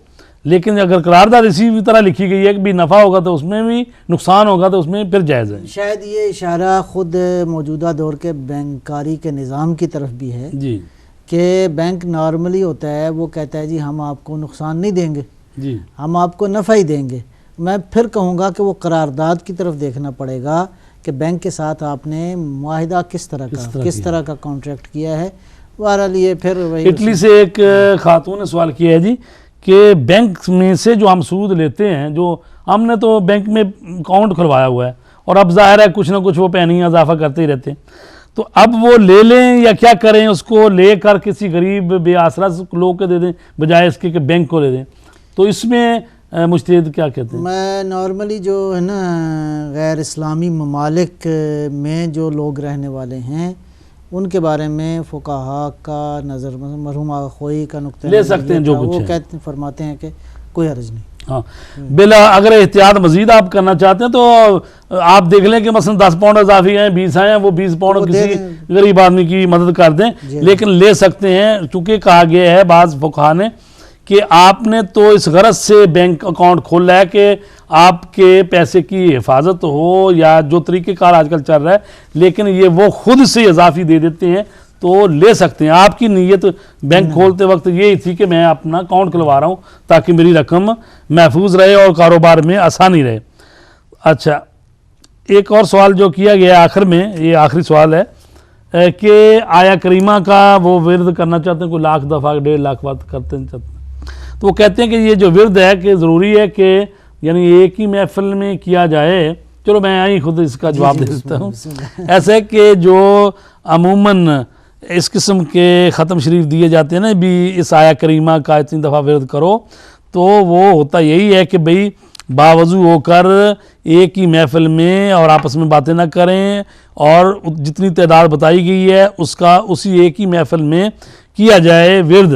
لیکن اگر قرارداد اسی طرح لکھی گئی ہے کہ بھی نفع ہوگا تو اس میں بھی, نقصان ہوگا تو اس میں پھر جائز ہے. شاید یہ اشارہ خود موجودہ دور کے بینکاری کے نظام کی طرف بھی ہے جی, کہ بینک نارملی ہوتا ہے وہ کہتا ہے جی ہم آپ کو نقصان نہیں دیں گے, جی ہم آپ کو نفع ہی دیں گے. میں پھر کہوں گا کہ وہ قرارداد کی طرف دیکھنا پڑے گا کہ بینک کے ساتھ آپ نے معاہدہ کس طرح کا کانٹریکٹ کیا ہے. بہرحال یہ پھر وہی اٹلی سے ایک خاتون نے سوال کیا ہے جی کہ بینک میں سے جو ہم سود لیتے ہیں, جو ہم نے تو بینک میں اکاؤنٹ کھلوایا ہوا ہے اور اب ظاہر ہے کچھ نہ کچھ وہ پینیاں اضافہ کرتے ہی رہتے ہیں, تو اب وہ لے لیں یا کیا کریں, اس کو لے کر کسی غریب بے آسرا لوگ کے دے دیں بجائے اس کے کہ بینک کو لے دیں, تو اس میں مجتہد کیا کہتے ہیں؟ میں نارملی جو ہے نا غیر اسلامی ممالک میں جو لوگ رہنے والے ہیں ان کے بارے میں فقہا کا نظر, مرحوم آغا خوئی کا نقطہ لے سکتے ہیں جو کچھ وہ ہے, کہتے فرماتے ہیں کہ کوئی حرج نہیں. ہاں بلا اگر احتیاط مزید آپ کرنا چاہتے ہیں تو آپ دیکھ لیں کہ مثلا 10 پاؤنڈ اضافی ہیں, 20 ہیں, وہ 20 پاؤنڈ کسی غریب آدمی کی مدد کر دیں, لیکن لے سکتے ہیں. چونکہ کہا گیا ہے بعض فقہا نے کہ آپ نے تو اس غرض سے بینک اکاؤنٹ کھولا ہے کہ آپ کے پیسے کی حفاظت ہو یا جو طریقہ کار آج کل چل رہا ہے, لیکن یہ وہ خود سے اضافی دے دیتے ہیں تو لے سکتے ہیں. آپ کی نیت بینک کھولتے وقت یہی تھی کہ میں اپنا اکاؤنٹ کھلوا رہا ہوں تاکہ میری رقم محفوظ رہے اور کاروبار میں آسانی رہے. اچھا, ایک اور سوال جو کیا گیا آخر میں, یہ آخری سوال ہے کہ آیا کریمہ کا وہ ورد کرنا چاہتے ہیں, کوئی 1,00,000 دفعہ 1.5 لاکھ بات کرتے ہیں چاہتے ہیں, تو وہ کہتے ہیں کہ یہ جو ورد ہے کہ ضروری ہے کہ یعنی ایک ہی محفل میں کیا جائے. چلو میں ہی خود اس کا جواب دے دیتا ہوں. ایسے کہ جو عموماً اس قسم کے ختم شریف دیے جاتے ہیں نا بھی اس آیا کریمہ کا اتنی دفعہ ورد کرو, تو وہ ہوتا یہی ہے کہ بھئی باوضو ہو کر ایک ہی محفل میں اور آپس میں باتیں نہ کریں, اور جتنی تعداد بتائی گئی ہے اس کا اسی ایک ہی محفل میں کیا جائے ورد,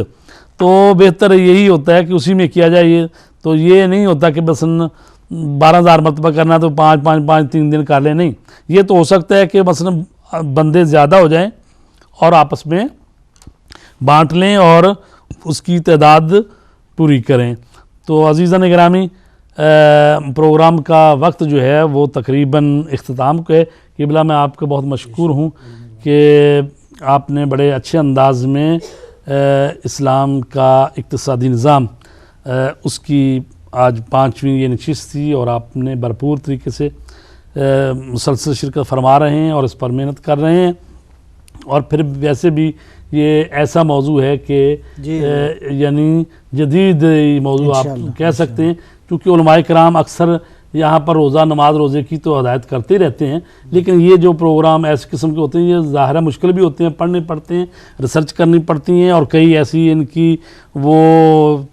تو بہتر یہی ہوتا ہے کہ اسی میں کیا جائے. تو یہ نہیں ہوتا کہ بس 12,000 مرتبہ کرنا تو 5 3 دن کر لیں, نہیں. یہ تو ہو سکتا ہے کہ مثلا بندے زیادہ ہو جائیں اور آپس میں بانٹ لیں اور اس کی تعداد پوری کریں. تو عزیزان گرامی, پروگرام کا وقت جو ہے وہ تقریباً اختتام کو ہے. قبلہ میں آپ کا بہت مشکور ہوں کہ آپ نے بڑے اچھے انداز میں اسلام کا اقتصادی نظام اس کی آج 5ویں یہ نشست تھی, اور آپ نے بھرپور طریقے سے مسلسل شرکت فرما رہے ہیں اور اس پر محنت کر رہے ہیں. اور پھر ویسے بھی یہ ایسا موضوع ہے کہ یعنی جدید موضوع آپ کہہ سکتے ہیں, کیونکہ علماء کرام اکثر یہاں پر روزہ نماز روزے کی تو ہدایت کرتے ہی رہتے ہیں, لیکن یہ جو پروگرام ایسے قسم کے ہوتے ہیں یہ ظاہرہ مشکل بھی ہوتے ہیں, پڑھنے پڑتے ہیں, ریسرچ کرنی پڑتی ہیں, اور کئی ایسی ان کی وہ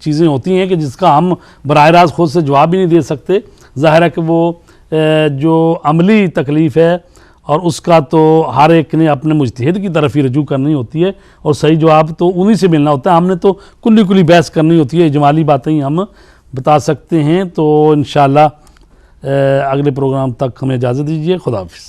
چیزیں ہوتی ہیں کہ جس کا ہم براہ راست خود سے جواب بھی نہیں دے سکتے. ظاہر ہے کہ وہ جو عملی تکلیف ہے اور اس کا تو ہر ایک نے اپنے مجتہد کی طرف ہی رجوع کرنی ہوتی ہے, اور صحیح جواب تو انہی سے ملنا ہوتا ہے. ہم نے تو کلی بحث کرنی ہوتی ہے, اجمالی باتیں ہی ہم بتا سکتے ہیں. تو انشاءاللہ اگلے پروگرام تک ہمیں اجازت دیجیے. خدا حافظ.